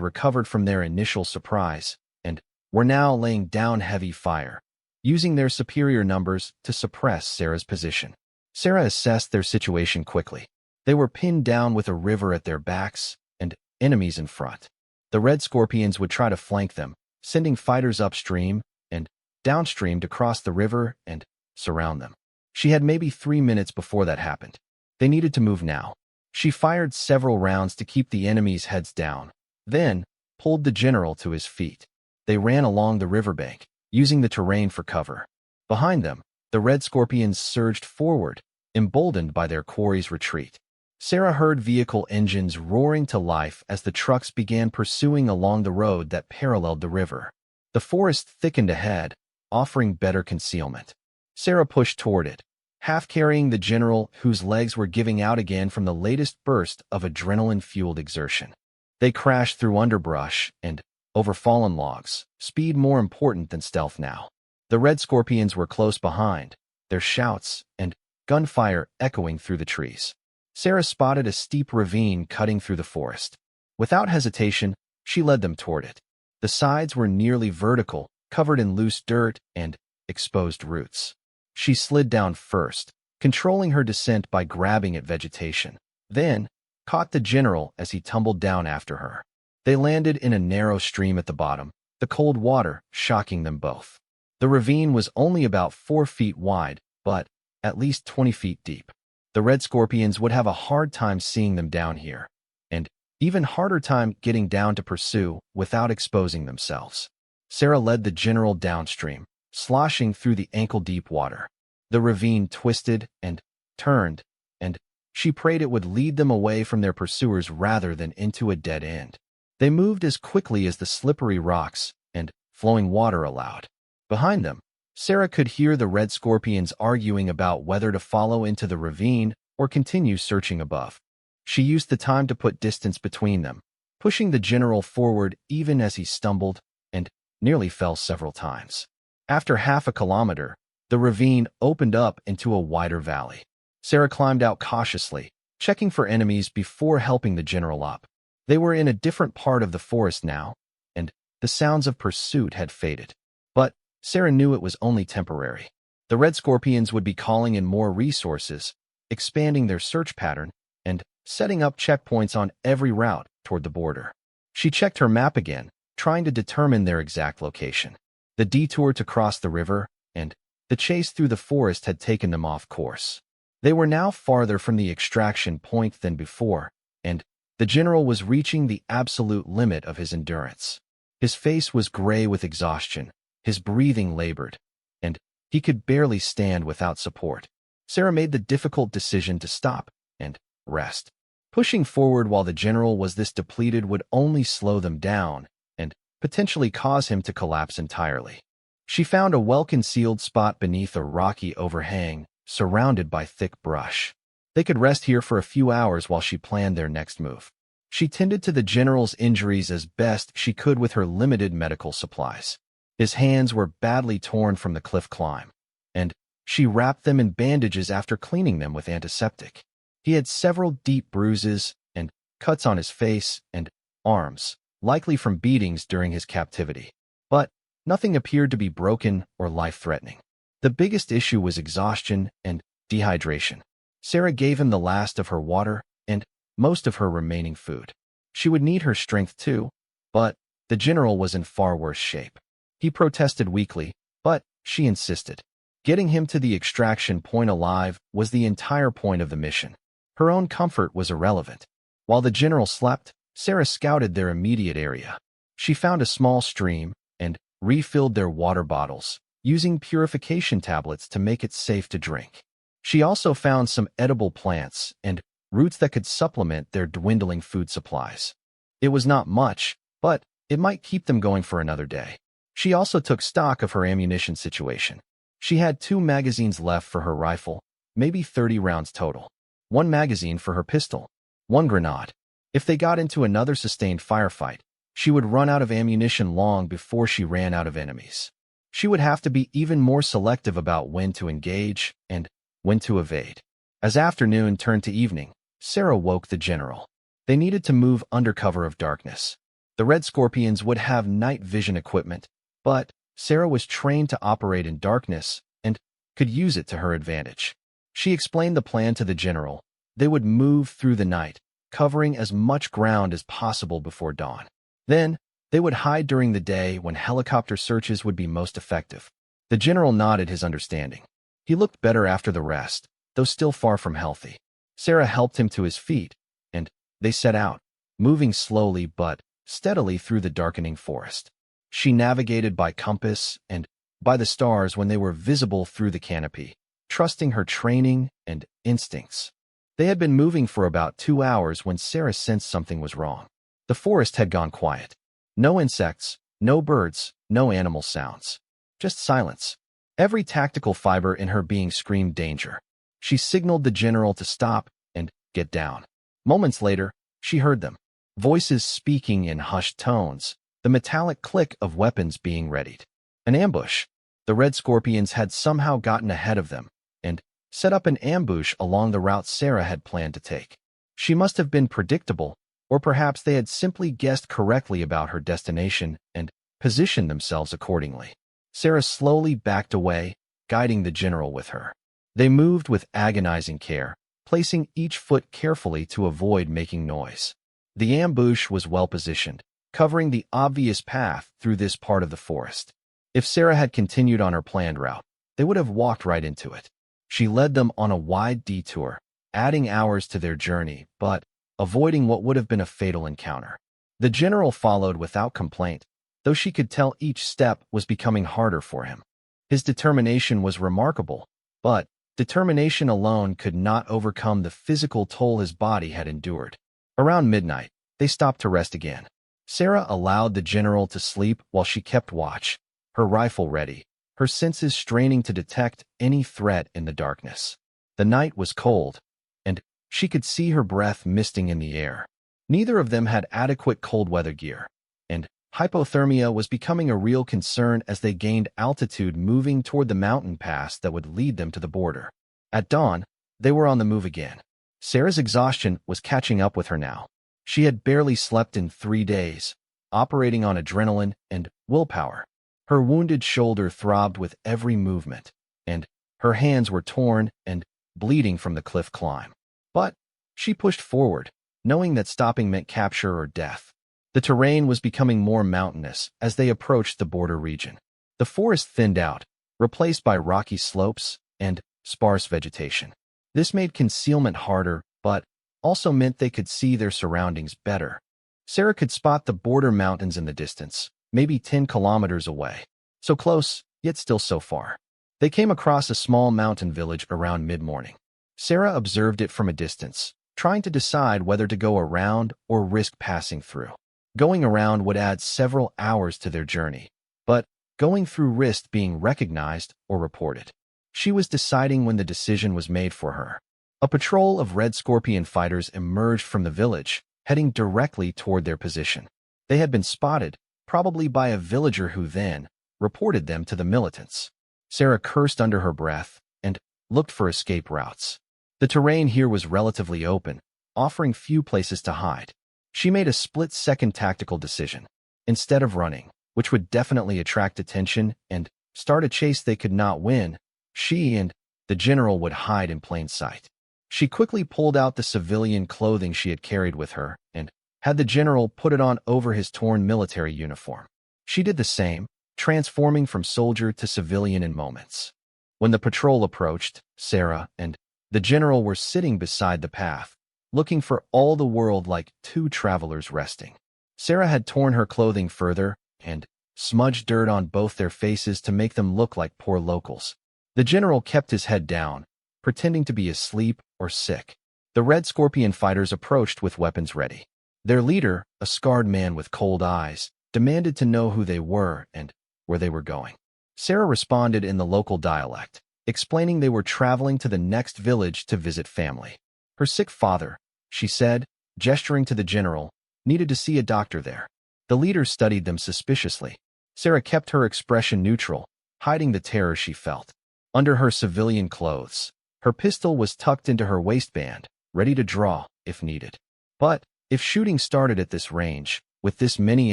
recovered from their initial surprise and were now laying down heavy fire, using their superior numbers to suppress Sarah's position. Sarah assessed their situation quickly. They were pinned down with a river at their backs and enemies in front. The Red Scorpions would try to flank them, sending fighters upstream and downstream to cross the river and surround them. She had maybe 3 minutes before that happened. They needed to move now. She fired several rounds to keep the enemies' heads down, then pulled the general to his feet. They ran along the riverbank, using the terrain for cover. Behind them, the Red Scorpions surged forward, emboldened by their quarry's retreat. Sarah heard vehicle engines roaring to life as the trucks began pursuing along the road that paralleled the river. The forest thickened ahead, offering better concealment. Sarah pushed toward it, half carrying the general whose legs were giving out again from the latest burst of adrenaline-fueled exertion. They crashed through underbrush and over fallen logs, speed more important than stealth now. The Red Scorpions were close behind, their shouts and gunfire echoing through the trees. Sarah spotted a steep ravine cutting through the forest. Without hesitation, she led them toward it. The sides were nearly vertical, covered in loose dirt and exposed roots. She slid down first, controlling her descent by grabbing at vegetation, then caught the general as he tumbled down after her. They landed in a narrow stream at the bottom, the cold water shocking them both. The ravine was only about 4 feet wide, but at least 20 feet deep. The Red Scorpions would have a hard time seeing them down here, and even harder time getting down to pursue without exposing themselves. Sarah led the general downstream, sloshing through the ankle-deep water. The ravine twisted and turned, and she prayed it would lead them away from their pursuers rather than into a dead end. They moved as quickly as the slippery rocks and flowing water allowed. Behind them, Sarah could hear the Red Scorpions arguing about whether to follow into the ravine or continue searching above. She used the time to put distance between them, pushing the general forward even as he stumbled and nearly fell several times. After half a kilometer, the ravine opened up into a wider valley. Sarah climbed out cautiously, checking for enemies before helping the general up. They were in a different part of the forest now, and the sounds of pursuit had faded. But Sarah knew it was only temporary. The Red Scorpions would be calling in more resources, expanding their search pattern, and setting up checkpoints on every route toward the border. She checked her map again, trying to determine their exact location. The detour to cross the river and the chase through the forest had taken them off course. They were now farther from the extraction point than before, and the general was reaching the absolute limit of his endurance. His face was gray with exhaustion, his breathing labored, and he could barely stand without support. Sarah made the difficult decision to stop and rest. Pushing forward while the general was this depleted would only slow them down and potentially cause him to collapse entirely. She found a well-concealed spot beneath a rocky overhang, surrounded by thick brush. They could rest here for a few hours while she planned their next move. She tended to the general's injuries as best she could with her limited medical supplies. His hands were badly torn from the cliff climb, and she wrapped them in bandages after cleaning them with antiseptic. He had several deep bruises and cuts on his face and arms, likely from beatings during his captivity. But nothing appeared to be broken or life-threatening. The biggest issue was exhaustion and dehydration. Sarah gave him the last of her water and most of her remaining food. She would need her strength too, but the general was in far worse shape. He protested weakly, but she insisted. Getting him to the extraction point alive was the entire point of the mission. Her own comfort was irrelevant. While the general slept, Sarah scouted their immediate area. She found a small stream and refilled their water bottles, using purification tablets to make it safe to drink. She also found some edible plants and roots that could supplement their dwindling food supplies. It was not much, but it might keep them going for another day. She also took stock of her ammunition situation. She had 2 magazines left for her rifle, maybe 30 rounds total. 1 magazine for her pistol, 1 grenade. If they got into another sustained firefight, she would run out of ammunition long before she ran out of enemies. She would have to be even more selective about when to engage and when to evade. As afternoon turned to evening, Sarah woke the general. They needed to move under cover of darkness. The Red Scorpions would have night vision equipment, but Sarah was trained to operate in darkness and could use it to her advantage. She explained the plan to the general. They would move through the night, covering as much ground as possible before dawn. Then, they would hide during the day when helicopter searches would be most effective. The general nodded his understanding. He looked better after the rest, though still far from healthy. Sarah helped him to his feet, and they set out, moving slowly but steadily through the darkening forest. She navigated by compass and by the stars when they were visible through the canopy, trusting her training and instincts. They had been moving for about 2 hours when Sarah sensed something was wrong. The forest had gone quiet. No insects, no birds, no animal sounds. Just silence. Every tactical fiber in her being screamed danger. She signaled the general to stop and get down. Moments later, she heard them. Voices speaking in hushed tones, the metallic click of weapons being readied. An ambush. The Red Scorpions had somehow gotten ahead of them and set up an ambush along the route Sarah had planned to take. She must have been predictable, or perhaps they had simply guessed correctly about her destination and positioned themselves accordingly. Sarah slowly backed away, guiding the general with her. They moved with agonizing care, placing each foot carefully to avoid making noise. The ambush was well positioned, covering the obvious path through this part of the forest. If Sarah had continued on her planned route, they would have walked right into it. She led them on a wide detour, adding hours to their journey, but avoiding what would have been a fatal encounter. The general followed without complaint, though she could tell each step was becoming harder for him. His determination was remarkable, but determination alone could not overcome the physical toll his body had endured. Around midnight, they stopped to rest again. Sarah allowed the general to sleep while she kept watch, her rifle ready, her senses straining to detect any threat in the darkness. The night was cold, and she could see her breath misting in the air. Neither of them had adequate cold weather gear, and hypothermia was becoming a real concern as they gained altitude moving toward the mountain pass that would lead them to the border. At dawn, they were on the move again. Sarah's exhaustion was catching up with her now. She had barely slept in 3 days, operating on adrenaline and willpower. Her wounded shoulder throbbed with every movement, and her hands were torn and bleeding from the cliff climb. But she pushed forward, knowing that stopping meant capture or death. The terrain was becoming more mountainous as they approached the border region. The forest thinned out, replaced by rocky slopes and sparse vegetation. This made concealment harder, but also meant they could see their surroundings better. Sarah could spot the border mountains in the distance, maybe 10 kilometers away. So close, yet still so far. They came across a small mountain village around mid-morning. Sarah observed it from a distance, trying to decide whether to go around or risk passing through. Going around would add several hours to their journey, but going through risked being recognized or reported. She was deciding when the decision was made for her. A patrol of Red Scorpion fighters emerged from the village, heading directly toward their position. They had been spotted, probably by a villager who then reported them to the militants. Sarah cursed under her breath and looked for escape routes. The terrain here was relatively open, offering few places to hide. She made a split-second tactical decision. Instead of running, which would definitely attract attention and start a chase they could not win, she and the general would hide in plain sight. She quickly pulled out the civilian clothing she had carried with her and had the general put it on over his torn military uniform. She did the same, transforming from soldier to civilian in moments. When the patrol approached, Sarah and the general were sitting beside the path, looking for all the world like two travelers resting. Sarah had torn her clothing further and smudged dirt on both their faces to make them look like poor locals. The general kept his head down, pretending to be asleep or sick. The Red Scorpion fighters approached with weapons ready. Their leader, a scarred man with cold eyes, demanded to know who they were and where they were going. Sarah responded in the local dialect, explaining they were traveling to the next village to visit family. Her sick father, she said, gesturing to the general, needed to see a doctor there. The leader studied them suspiciously. Sarah kept her expression neutral, hiding the terror she felt. Under her civilian clothes, her pistol was tucked into her waistband, ready to draw if needed. But if shooting started at this range, with this many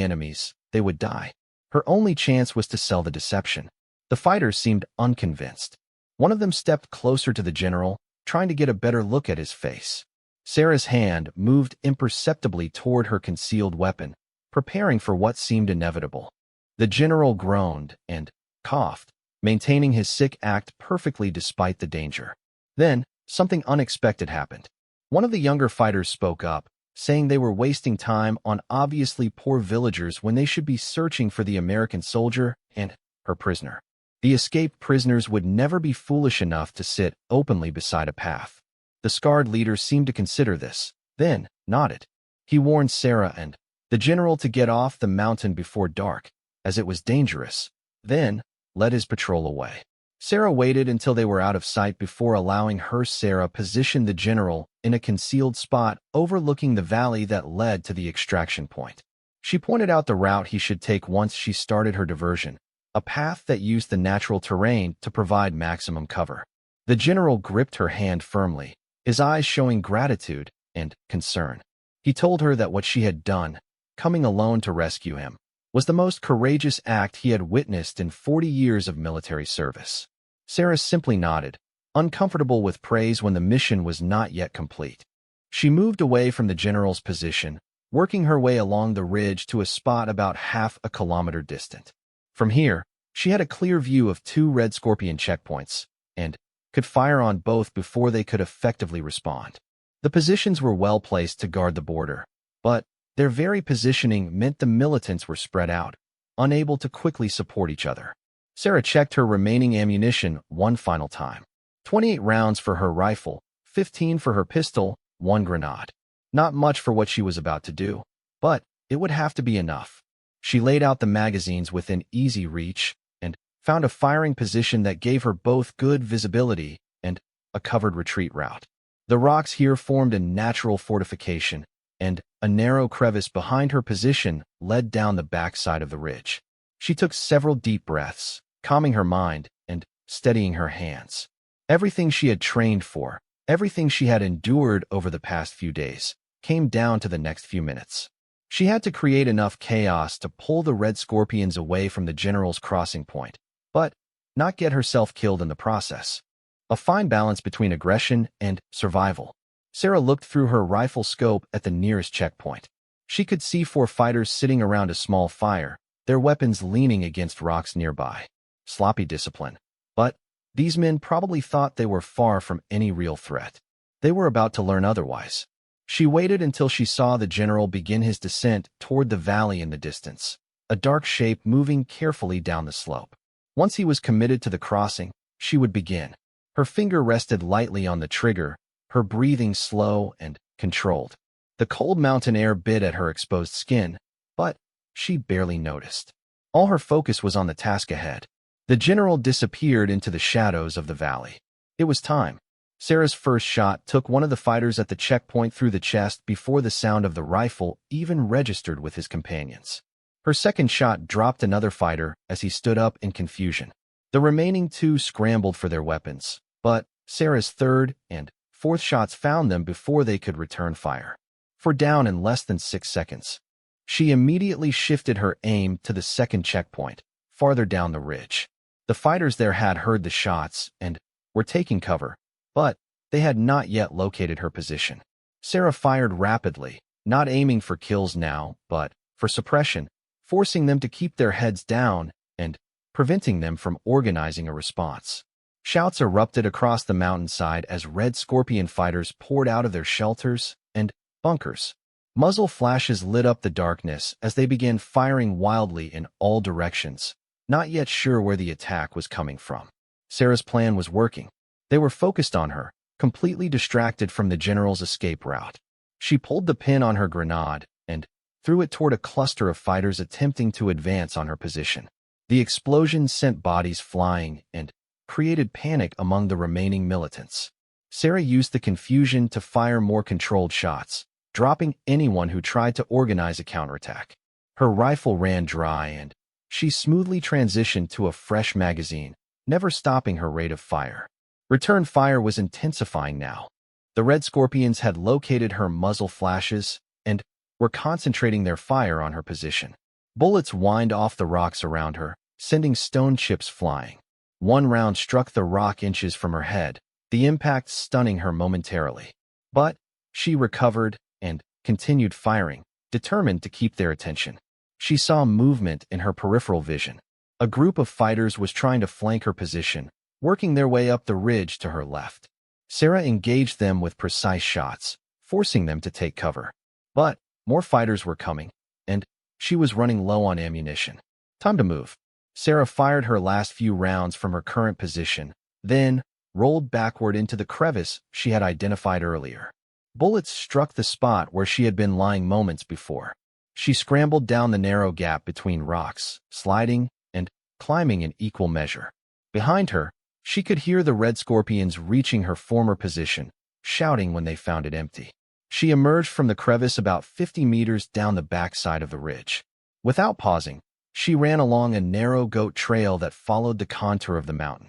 enemies, they would die. Her only chance was to sell the deception. The fighters seemed unconvinced. One of them stepped closer to the general, trying to get a better look at his face. Sarah's hand moved imperceptibly toward her concealed weapon, preparing for what seemed inevitable. The general groaned and coughed, maintaining his sick act perfectly despite the danger. Then, something unexpected happened. One of the younger fighters spoke up, saying they were wasting time on obviously poor villagers when they should be searching for the American soldier and her prisoner. The escaped prisoners would never be foolish enough to sit openly beside a path. The scarred leader seemed to consider this, then nodded. He warned Sarah and the general to get off the mountain before dark, as it was dangerous, then led his patrol away. Sarah waited until they were out of sight before allowing Sarah positioned the general in a concealed spot overlooking the valley that led to the extraction point. She pointed out the route he should take once she started her diversion, a path that used the natural terrain to provide maximum cover. The general gripped her hand firmly, his eyes showing gratitude and concern. He told her that what she had done, coming alone to rescue him, was the most courageous act he had witnessed in 40 years of military service. Sarah simply nodded, uncomfortable with praise when the mission was not yet complete. She moved away from the general's position, working her way along the ridge to a spot about half a kilometer distant. From here, she had a clear view of 2 Red Scorpion checkpoints, and could fire on both before they could effectively respond. The positions were well placed to guard the border, but their very positioning meant the militants were spread out, unable to quickly support each other. Sarah checked her remaining ammunition one final time. 28 rounds for her rifle, 15 for her pistol, 1 grenade. Not much for what she was about to do, but it would have to be enough. She laid out the magazines within easy reach and found a firing position that gave her both good visibility and a covered retreat route. The rocks here formed a natural fortification, and a narrow crevice behind her position led down the backside of the ridge. She took several deep breaths, calming her mind and steadying her hands. Everything she had trained for, everything she had endured over the past few days, came down to the next few minutes. She had to create enough chaos to pull the Red Scorpions away from the general's crossing point, but not get herself killed in the process. A fine balance between aggression and survival. Sarah looked through her rifle scope at the nearest checkpoint. She could see 4 fighters sitting around a small fire, their weapons leaning against rocks nearby. Sloppy discipline. But these men probably thought they were far from any real threat. They were about to learn otherwise. She waited until she saw the general begin his descent toward the valley in the distance, a dark shape moving carefully down the slope. Once he was committed to the crossing, she would begin. Her finger rested lightly on the trigger, her breathing slow and controlled. The cold mountain air bit at her exposed skin, but she barely noticed. All her focus was on the task ahead. The general disappeared into the shadows of the valley. It was time. Sarah's first shot took one of the fighters at the checkpoint through the chest before the sound of the rifle even registered with his companions. Her second shot dropped another fighter as he stood up in confusion. The remaining 2 scrambled for their weapons, but Sarah's third and fourth shots found them before they could return fire. For down in less than 6 seconds. She immediately shifted her aim to the second checkpoint, farther down the ridge. The fighters there had heard the shots and were taking cover, but they had not yet located her position. Sarah fired rapidly, not aiming for kills now, but for suppression, forcing them to keep their heads down and preventing them from organizing a response. Shouts erupted across the mountainside as Red Scorpion fighters poured out of their shelters and bunkers. Muzzle flashes lit up the darkness as they began firing wildly in all directions, not yet sure where the attack was coming from. Sarah's plan was working. They were focused on her, completely distracted from the general's escape route. She pulled the pin on her grenade and threw it toward a cluster of fighters attempting to advance on her position. The explosion sent bodies flying and created panic among the remaining militants. Sarah used the confusion to fire more controlled shots, dropping anyone who tried to organize a counterattack. Her rifle ran dry and she smoothly transitioned to a fresh magazine, never stopping her rate of fire. Return fire was intensifying now. The Red Scorpions had located her muzzle flashes and were concentrating their fire on her position. Bullets whined off the rocks around her, sending stone chips flying. One round struck the rock inches from her head, the impact stunning her momentarily. But She recovered and continued firing, determined to keep their attention. She saw movement in her peripheral vision. A group of fighters was trying to flank her position, working their way up the ridge to her left. Sarah engaged them with precise shots, forcing them to take cover. But more fighters were coming, and she was running low on ammunition. Time to move. Sarah fired her last few rounds from her current position, then rolled backward into the crevice she had identified earlier. Bullets struck the spot where she had been lying moments before. She scrambled down the narrow gap between rocks, sliding and climbing in equal measure. Behind her, she could hear the red scorpions reaching her former position, shouting when they found it empty. She emerged from the crevice about 50 meters down the backside of the ridge. Without pausing, she ran along a narrow goat trail that followed the contour of the mountain.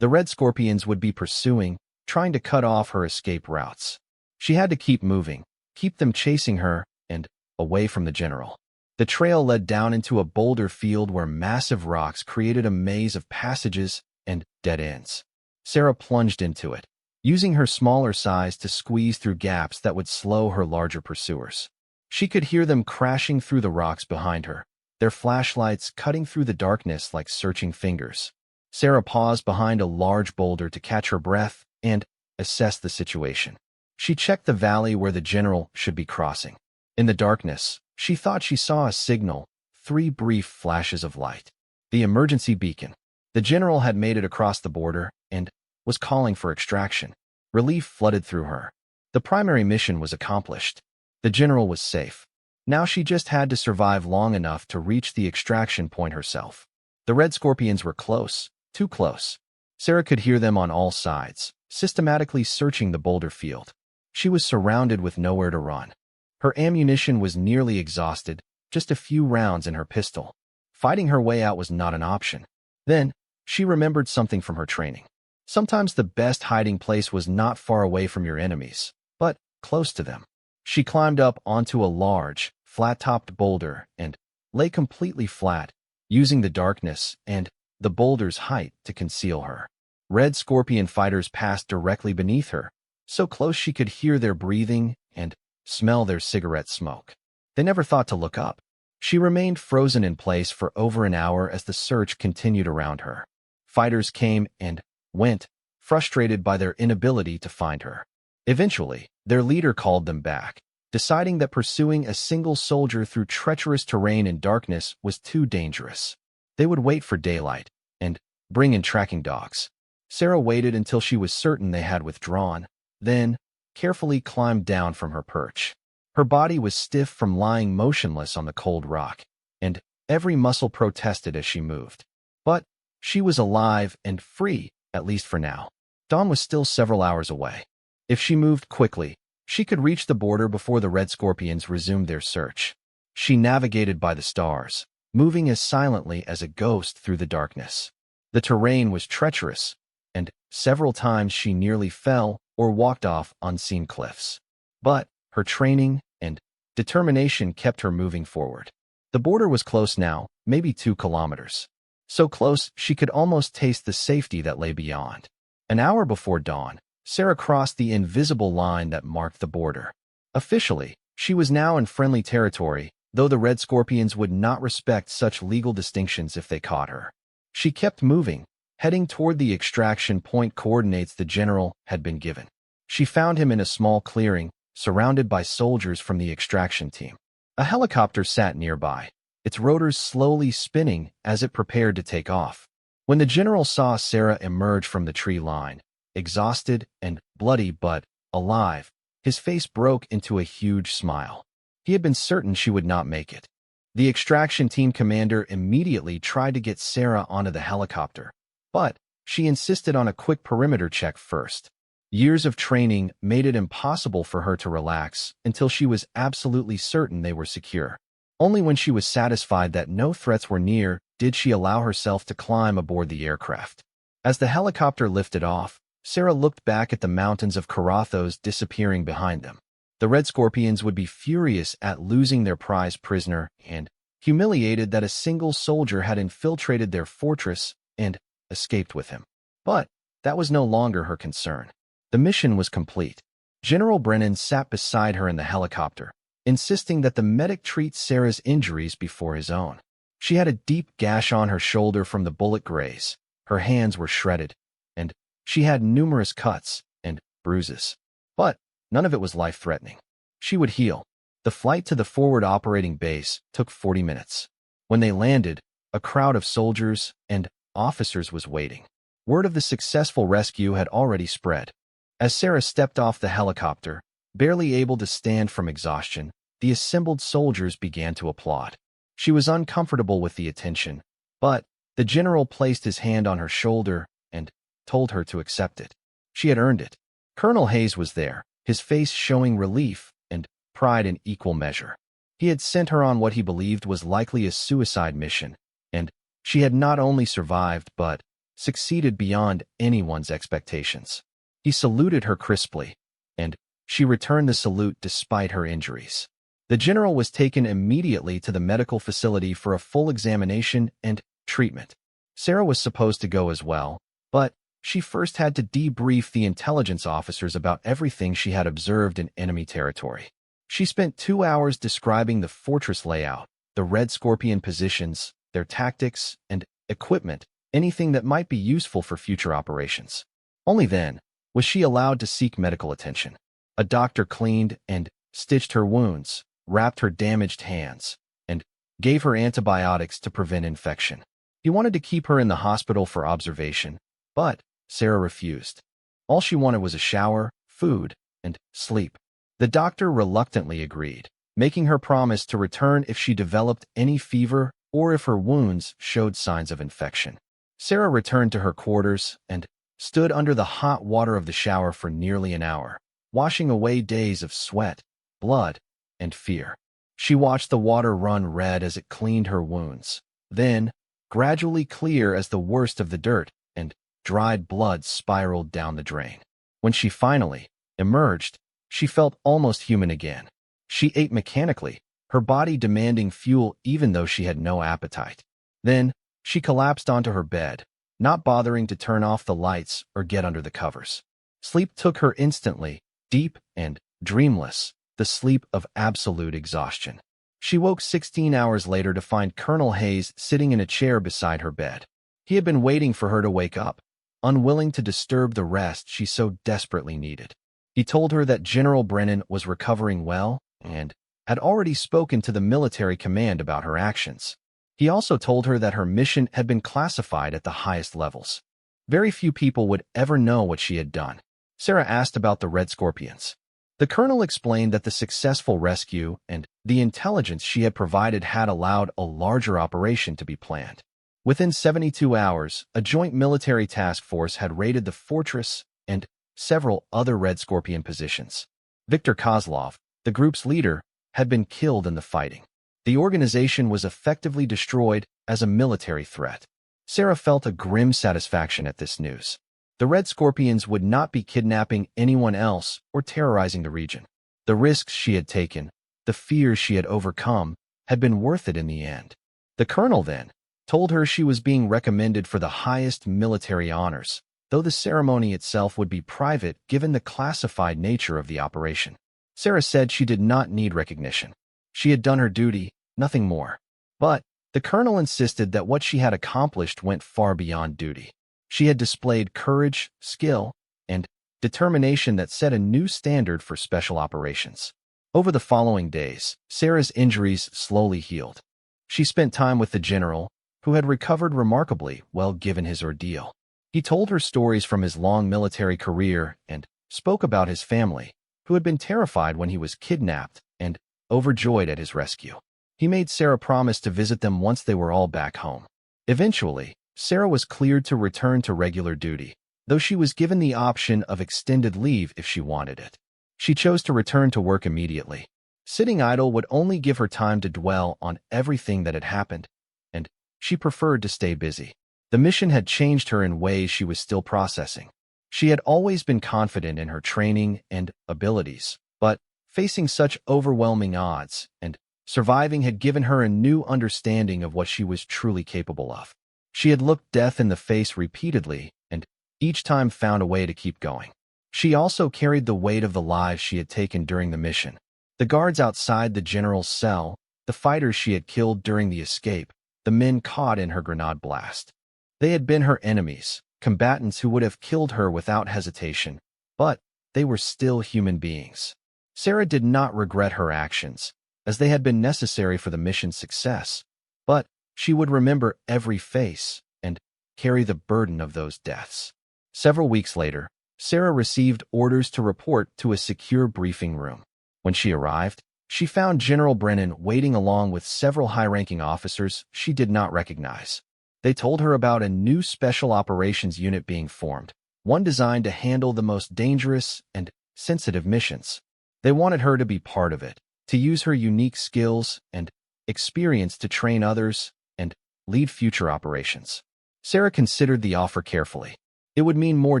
The red scorpions would be pursuing, trying to cut off her escape routes. She had to keep moving, keep them chasing her, and away from the general. The trail led down into a boulder field where massive rocks created a maze of passages and dead ends. Sarah plunged into it, using her smaller size to squeeze through gaps that would slow her larger pursuers. She could hear them crashing through the rocks behind her, their flashlights cutting through the darkness like searching fingers. Sarah paused behind a large boulder to catch her breath and assess the situation. She checked the valley where the general should be crossing. In the darkness, she thought she saw a signal, 3 brief flashes of light. The emergency beacon. The general had made it across the border and was calling for extraction. Relief flooded through her. The primary mission was accomplished. The general was safe. Now she just had to survive long enough to reach the extraction point herself. The red scorpions were close, too close. Sarah could hear them on all sides, systematically searching the boulder field. She was surrounded with nowhere to run. Her ammunition was nearly exhausted, just a few rounds in her pistol. Fighting her way out was not an option. Then, she remembered something from her training. Sometimes the best hiding place was not far away from your enemies, but close to them. She climbed up onto a large, flat-topped boulder and lay completely flat, using the darkness and the boulder's height to conceal her. Red scorpion fighters passed directly beneath her, so close she could hear their breathing and smell their cigarette smoke. They never thought to look up. She remained frozen in place for over an hour as the search continued around her. Fighters came and went, frustrated by their inability to find her. Eventually, their leader called them back, deciding that pursuing a single soldier through treacherous terrain in darkness was too dangerous. They would wait for daylight and bring in tracking dogs. Sarah waited until she was certain they had withdrawn, then carefully climbed down from her perch. Her body was stiff from lying motionless on the cold rock, and every muscle protested as she moved. But she was alive and free, at least for now. Dawn was still several hours away. If she moved quickly, she could reach the border before the red scorpions resumed their search. She navigated by the stars, moving as silently as a ghost through the darkness. The terrain was treacherous, and several times she nearly fell or walked off unseen cliffs. But her training and determination kept her moving forward. The border was close now, maybe 2 kilometers. So close she could almost taste the safety that lay beyond. An hour before dawn, Sarah crossed the invisible line that marked the border. Officially, she was now in friendly territory, though the red scorpions would not respect such legal distinctions if they caught her. She kept moving, heading toward the extraction point coordinates the general had been given. She found him in a small clearing, surrounded by soldiers from the extraction team. A helicopter sat nearby, its rotors slowly spinning as it prepared to take off. When the general saw Sarah emerge from the tree line, exhausted and bloody but alive, his face broke into a huge smile. He had been certain she would not make it. The extraction team commander immediately tried to get Sarah onto the helicopter, but she insisted on a quick perimeter check first. Years of training made it impossible for her to relax until she was absolutely certain they were secure. Only when she was satisfied that no threats were near did she allow herself to climb aboard the aircraft. As the helicopter lifted off, Sarah looked back at the mountains of Karathos disappearing behind them. The red scorpions would be furious at losing their prized prisoner and humiliated that a single soldier had infiltrated their fortress and escaped with him. But that was no longer her concern. The mission was complete. General Brennan sat beside her in the helicopter, insisting that the medic treat Sarah's injuries before his own. She had a deep gash on her shoulder from the bullet graze, her hands were shredded, and she had numerous cuts and bruises. But none of it was life-threatening. She would heal. The flight to the forward operating base took 40 minutes. When they landed, a crowd of soldiers and officers was waiting. Word of the successful rescue had already spread. As Sarah stepped off the helicopter, barely able to stand from exhaustion, the assembled soldiers began to applaud. She was uncomfortable with the attention, but the general placed his hand on her shoulder and told her to accept it. She had earned it. Colonel Hayes was there, his face showing relief and pride in equal measure. He had sent her on what he believed was likely a suicide mission, and she had not only survived but succeeded beyond anyone's expectations. He saluted her crisply, and she returned the salute despite her injuries. The general was taken immediately to the medical facility for a full examination and treatment. Sarah was supposed to go as well, but she first had to debrief the intelligence officers about everything she had observed in enemy territory. She spent 2 hours describing the fortress layout, the Red Scorpion positions, their tactics, and equipment, anything that might be useful for future operations. Only then was she allowed to seek medical attention. A doctor cleaned and stitched her wounds, wrapped her damaged hands, and gave her antibiotics to prevent infection. He wanted to keep her in the hospital for observation, but Sarah refused. All she wanted was a shower, food, and sleep. The doctor reluctantly agreed, making her promise to return if she developed any fever or if her wounds showed signs of infection. Sarah returned to her quarters and stood under the hot water of the shower for nearly an hour, washing away days of sweat, blood, and fear. She watched the water run red as it cleaned her wounds, then gradually clear as the worst of the dirt and dried blood spiraled down the drain. When she finally emerged, she felt almost human again. She ate mechanically, her body demanding fuel even though she had no appetite. Then, she collapsed onto her bed, not bothering to turn off the lights or get under the covers. Sleep took her instantly, deep and dreamless, the sleep of absolute exhaustion. She woke 16 hours later to find Colonel Hayes sitting in a chair beside her bed. He had been waiting for her to wake up, unwilling to disturb the rest she so desperately needed. He told her that General Brennan was recovering well and had already spoken to the military command about her actions. He also told her that her mission had been classified at the highest levels. Very few people would ever know what she had done. Sarah asked about the Red Scorpions. The colonel explained that the successful rescue and the intelligence she had provided had allowed a larger operation to be planned. Within 72 hours, a joint military task force had raided the fortress and several other Red Scorpion positions. Viktor Kozlov, the group's leader, had been killed in the fighting. The organization was effectively destroyed as a military threat. Sarah felt a grim satisfaction at this news. The Red Scorpions would not be kidnapping anyone else or terrorizing the region. The risks she had taken, the fears she had overcome, had been worth it in the end. The colonel then told her she was being recommended for the highest military honors, though the ceremony itself would be private given the classified nature of the operation. Sarah said she did not need recognition. She had done her duty, nothing more. But the colonel insisted that what she had accomplished went far beyond duty. She had displayed courage, skill, and determination that set a new standard for special operations. Over the following days, Sarah's injuries slowly healed. She spent time with the general, who had recovered remarkably well given his ordeal. He told her stories from his long military career and spoke about his family, who had been terrified when he was kidnapped and overjoyed at his rescue. He made Sarah promise to visit them once they were all back home. Eventually, Sarah was cleared to return to regular duty, though she was given the option of extended leave if she wanted it. She chose to return to work immediately. Sitting idle would only give her time to dwell on everything that had happened, and she preferred to stay busy. The mission had changed her in ways she was still processing. She had always been confident in her training and abilities, but facing such overwhelming odds and surviving had given her a new understanding of what she was truly capable of. She had looked death in the face repeatedly and each time found a way to keep going. She also carried the weight of the lives she had taken during the mission. The guards outside the general's cell, the fighters she had killed during the escape, the men caught in her grenade blast. They had been her enemies, combatants who would have killed her without hesitation, but they were still human beings. Sarah did not regret her actions, as they had been necessary for the mission's success, but she would remember every face and carry the burden of those deaths. Several weeks later, Sarah received orders to report to a secure briefing room. When she arrived, she found General Brennan waiting along with several high-ranking officers she did not recognize. They told her about a new special operations unit being formed, one designed to handle the most dangerous and sensitive missions. They wanted her to be part of it, to use her unique skills and experience to train others and lead future operations. Sarah considered the offer carefully. It would mean more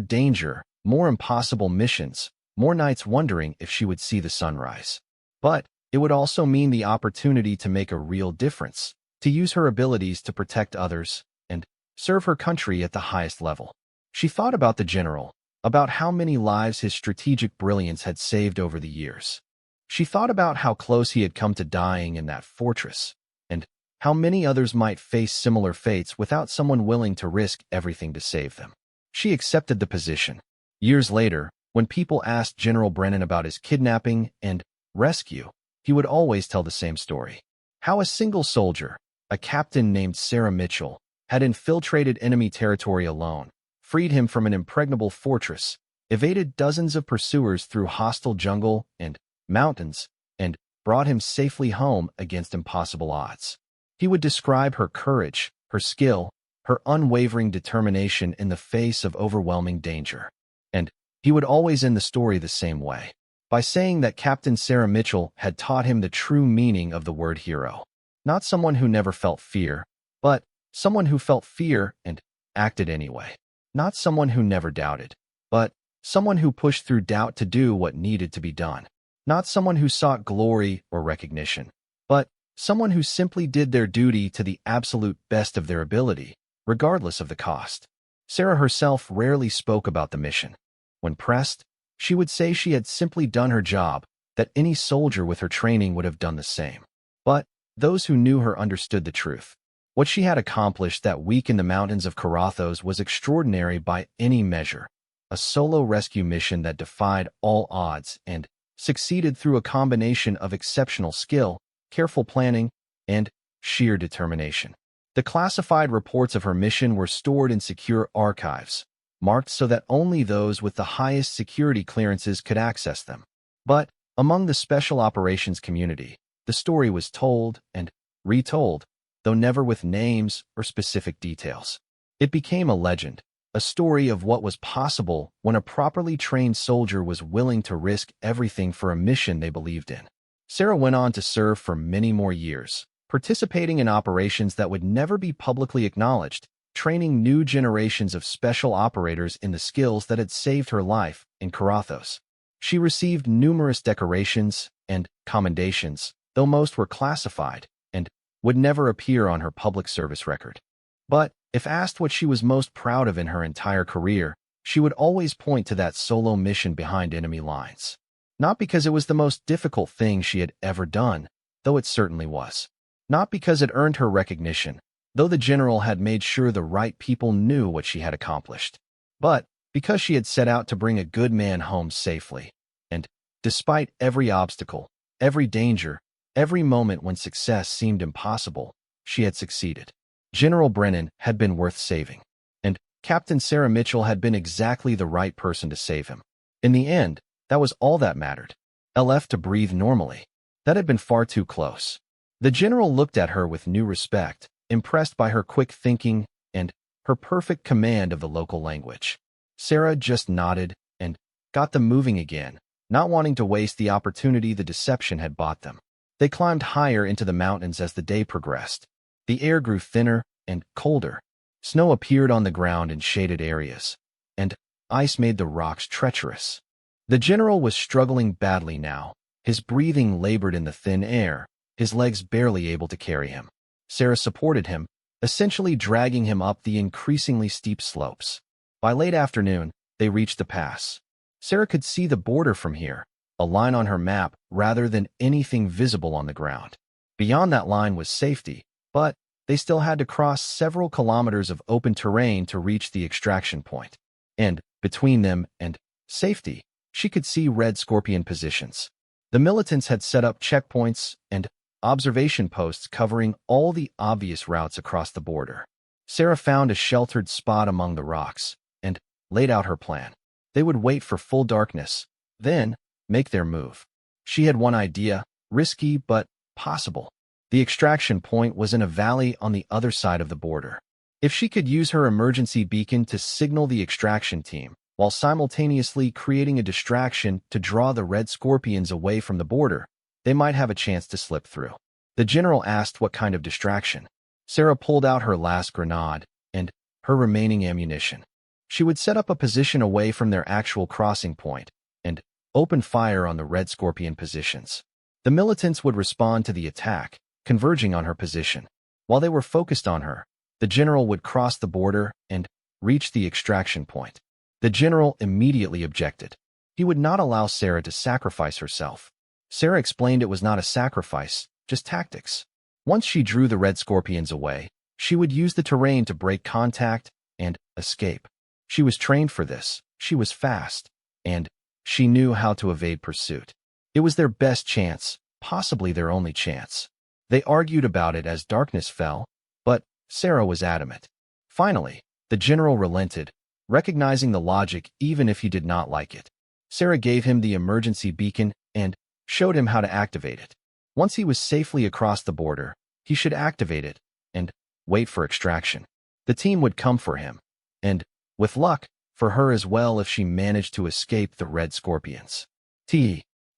danger, more impossible missions, more nights wondering if she would see the sunrise. But it would also mean the opportunity to make a real difference, to use her abilities to protect others and serve her country at the highest level. She thought about the general, about how many lives his strategic brilliance had saved over the years. She thought about how close he had come to dying in that fortress, and how many others might face similar fates without someone willing to risk everything to save them. She accepted the position. Years later, when people asked General Brennan about his kidnapping and rescue, he would always tell the same story. How a single soldier, a captain named Sarah Mitchell, had infiltrated enemy territory alone, freed him from an impregnable fortress, evaded dozens of pursuers through hostile jungle and mountains, and brought him safely home against impossible odds. He would describe her courage, her skill, her unwavering determination in the face of overwhelming danger. And he would always end the story the same way, by saying that Captain Sarah Mitchell had taught him the true meaning of the word hero. Not someone who never felt fear, but someone who felt fear and acted anyway. Not someone who never doubted, but someone who pushed through doubt to do what needed to be done. Not someone who sought glory or recognition, but someone who simply did their duty to the absolute best of their ability, regardless of the cost. Sarah herself rarely spoke about the mission. When pressed, she would say she had simply done her job, that any soldier with her training would have done the same. But those who knew her understood the truth. What she had accomplished that week in the mountains of Karathos was extraordinary by any measure. A solo rescue mission that defied all odds and succeeded through a combination of exceptional skill, careful planning, and sheer determination. The classified reports of her mission were stored in secure archives, marked so that only those with the highest security clearances could access them. But among the special operations community, the story was told and retold, though never with names or specific details. It became a legend, a story of what was possible when a properly trained soldier was willing to risk everything for a mission they believed in. Sarah went on to serve for many more years, participating in operations that would never be publicly acknowledged, training new generations of special operators in the skills that had saved her life in Karathos. She received numerous decorations and commendations, though most were classified and would never appear on her public service record. But if asked what she was most proud of in her entire career, she would always point to that solo mission behind enemy lines. Not because it was the most difficult thing she had ever done, though it certainly was. Not because it earned her recognition, though the general had made sure the right people knew what she had accomplished. But because she had set out to bring a good man home safely. And despite every obstacle, every danger, every moment when success seemed impossible, she had succeeded. General Brennan had been worth saving, and Captain Sarah Mitchell had been exactly the right person to save him. In the end, that was all that mattered. Left to breathe normally. That had been far too close. The general looked at her with new respect, impressed by her quick thinking and her perfect command of the local language. Sarah just nodded and got them moving again, not wanting to waste the opportunity the deception had bought them. They climbed higher into the mountains as the day progressed. The air grew thinner and colder. Snow appeared on the ground in shaded areas, and ice made the rocks treacherous. The general was struggling badly now. His breathing labored in the thin air, his legs barely able to carry him. Sarah supported him, essentially dragging him up the increasingly steep slopes. By late afternoon, they reached the pass. Sarah could see the border from here, a line on her map rather than anything visible on the ground. Beyond that line was safety, but they still had to cross several kilometers of open terrain to reach the extraction point. And between them and safety, she could see Red Scorpion positions. The militants had set up checkpoints and observation posts covering all the obvious routes across the border. Sarah found a sheltered spot among the rocks and laid out her plan. They would wait for full darkness, then make their move. She had one idea, risky but possible. The extraction point was in a valley on the other side of the border. If she could use her emergency beacon to signal the extraction team, while simultaneously creating a distraction to draw the Red Scorpions away from the border, they might have a chance to slip through. The general asked what kind of distraction. Sarah pulled out her last grenade and her remaining ammunition. She would set up a position away from their actual crossing point and open fire on the Red Scorpion positions. The militants would respond to the attack, converging on her position. While they were focused on her, the general would cross the border and reach the extraction point. The general immediately objected. He would not allow Sarah to sacrifice herself. Sarah explained it was not a sacrifice, just tactics. Once she drew the Red Scorpions away, she would use the terrain to break contact and escape. She was trained for this, she was fast, and she knew how to evade pursuit. It was their best chance, possibly their only chance. They argued about it as darkness fell, but Sarah was adamant. Finally, the general relented, recognizing the logic even if he did not like it. Sarah gave him the emergency beacon and showed him how to activate it. Once he was safely across the border, he should activate it and wait for extraction. The team would come for him, and, with luck, for her as well if she managed to escape the Red Scorpions.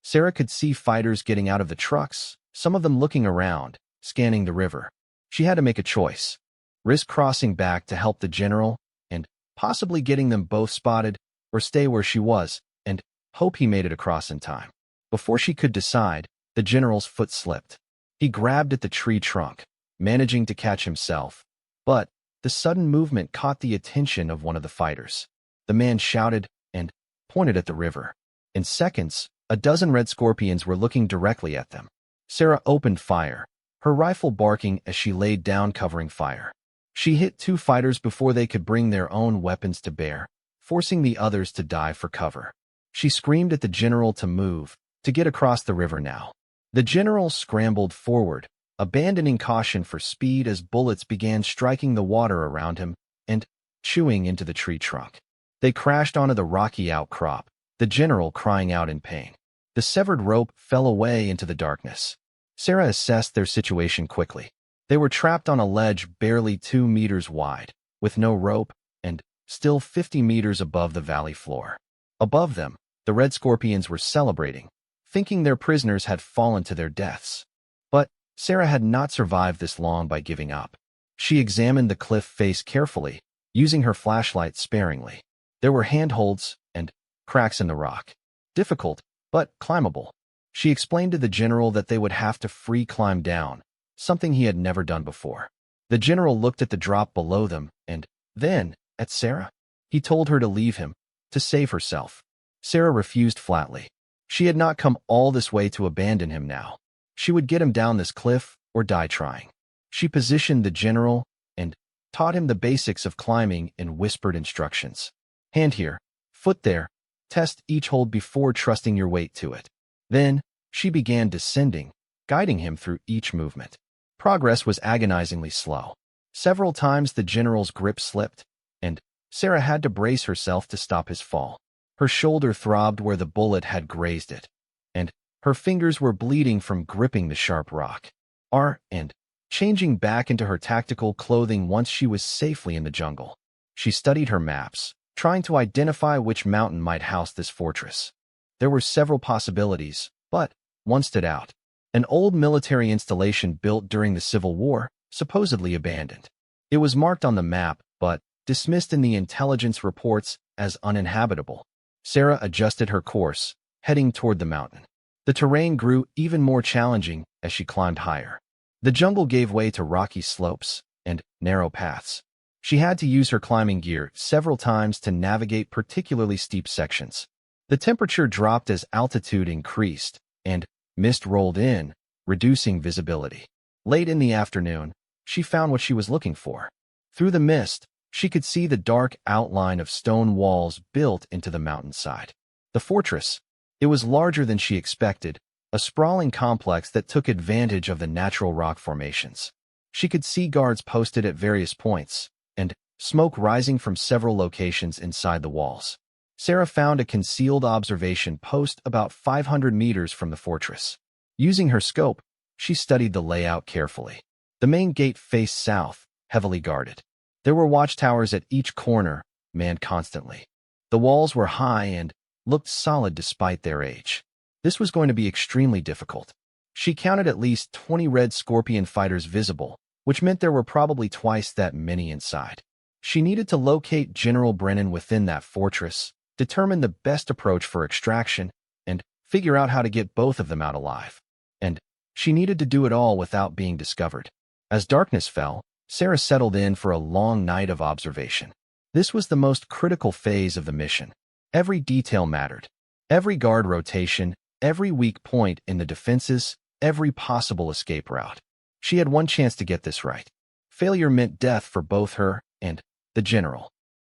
Sarah could see fighters getting out of the trucks, some of them looking around, scanning the river. She had to make a choice. Risk crossing back to help the general and possibly getting them both spotted, or stay where she was and hope he made it across in time. Before she could decide, the general's foot slipped. He grabbed at the tree trunk, managing to catch himself, but the sudden movement caught the attention of one of the fighters. The man shouted and pointed at the river. In seconds, a dozen Red Scorpions were looking directly at them. Sarah opened fire, her rifle barking as she laid down covering fire. She hit two fighters before they could bring their own weapons to bear, forcing the others to dive for cover. She screamed at the general to move, to get across the river now. The general scrambled forward, abandoning caution for speed as bullets began striking the water around him and chewing into the tree trunk. They crashed onto the rocky outcrop, the general crying out in pain. The severed rope fell away into the darkness. Sarah assessed their situation quickly. They were trapped on a ledge barely 2 meters wide, with no rope, and still 50 meters above the valley floor. Above them, the Red Scorpions were celebrating, thinking their prisoners had fallen to their deaths. But Sarah had not survived this long by giving up. She examined the cliff face carefully, using her flashlight sparingly. There were handholds and cracks in the rock. Difficult, but climbable. She explained to the general that they would have to free climb down, something he had never done before. The general looked at the drop below them and then at Sarah. He told her to leave him, to save herself. Sarah refused flatly. She had not come all this way to abandon him now. She would get him down this cliff or die trying. She positioned the general and taught him the basics of climbing in whispered instructions. Hand here, foot there, test each hold before trusting your weight to it. Then, she began descending, guiding him through each movement. Progress was agonizingly slow. Several times the general's grip slipped, and Sarah had to brace herself to stop his fall. Her shoulder throbbed where the bullet had grazed it, and her fingers were bleeding from gripping the sharp rock. And changing back into her tactical clothing once she was safely in the jungle. She studied her maps, trying to identify which mountain might house this fortress. There were several possibilities, but one stood out. An old military installation built during the Civil War, supposedly abandoned. It was marked on the map, but dismissed in the intelligence reports as uninhabitable. Sarah adjusted her course, heading toward the mountain. The terrain grew even more challenging as she climbed higher. The jungle gave way to rocky slopes and narrow paths. She had to use her climbing gear several times to navigate particularly steep sections. The temperature dropped as altitude increased, and mist rolled in, reducing visibility. Late in the afternoon, she found what she was looking for. Through the mist, she could see the dark outline of stone walls built into the mountainside. The fortress. It was larger than she expected, a sprawling complex that took advantage of the natural rock formations. She could see guards posted at various points, and smoke rising from several locations inside the walls. Sarah found a concealed observation post about 500 meters from the fortress. Using her scope, she studied the layout carefully. The main gate faced south, heavily guarded. There were watchtowers at each corner, manned constantly. The walls were high and looked solid despite their age. This was going to be extremely difficult. She counted at least 20 Red Scorpion fighters visible, which meant there were probably twice that many inside. She needed to locate General Brennan within that fortress, determine the best approach for extraction, and figure out how to get both of them out alive. And she needed to do it all without being discovered. As darkness fell, Sarah settled in for a long night of observation. This was the most critical phase of the mission. Every detail mattered. Every guard rotation, every weak point in the defenses, every possible escape route. She had one chance to get this right. Failure meant death for both her and the general.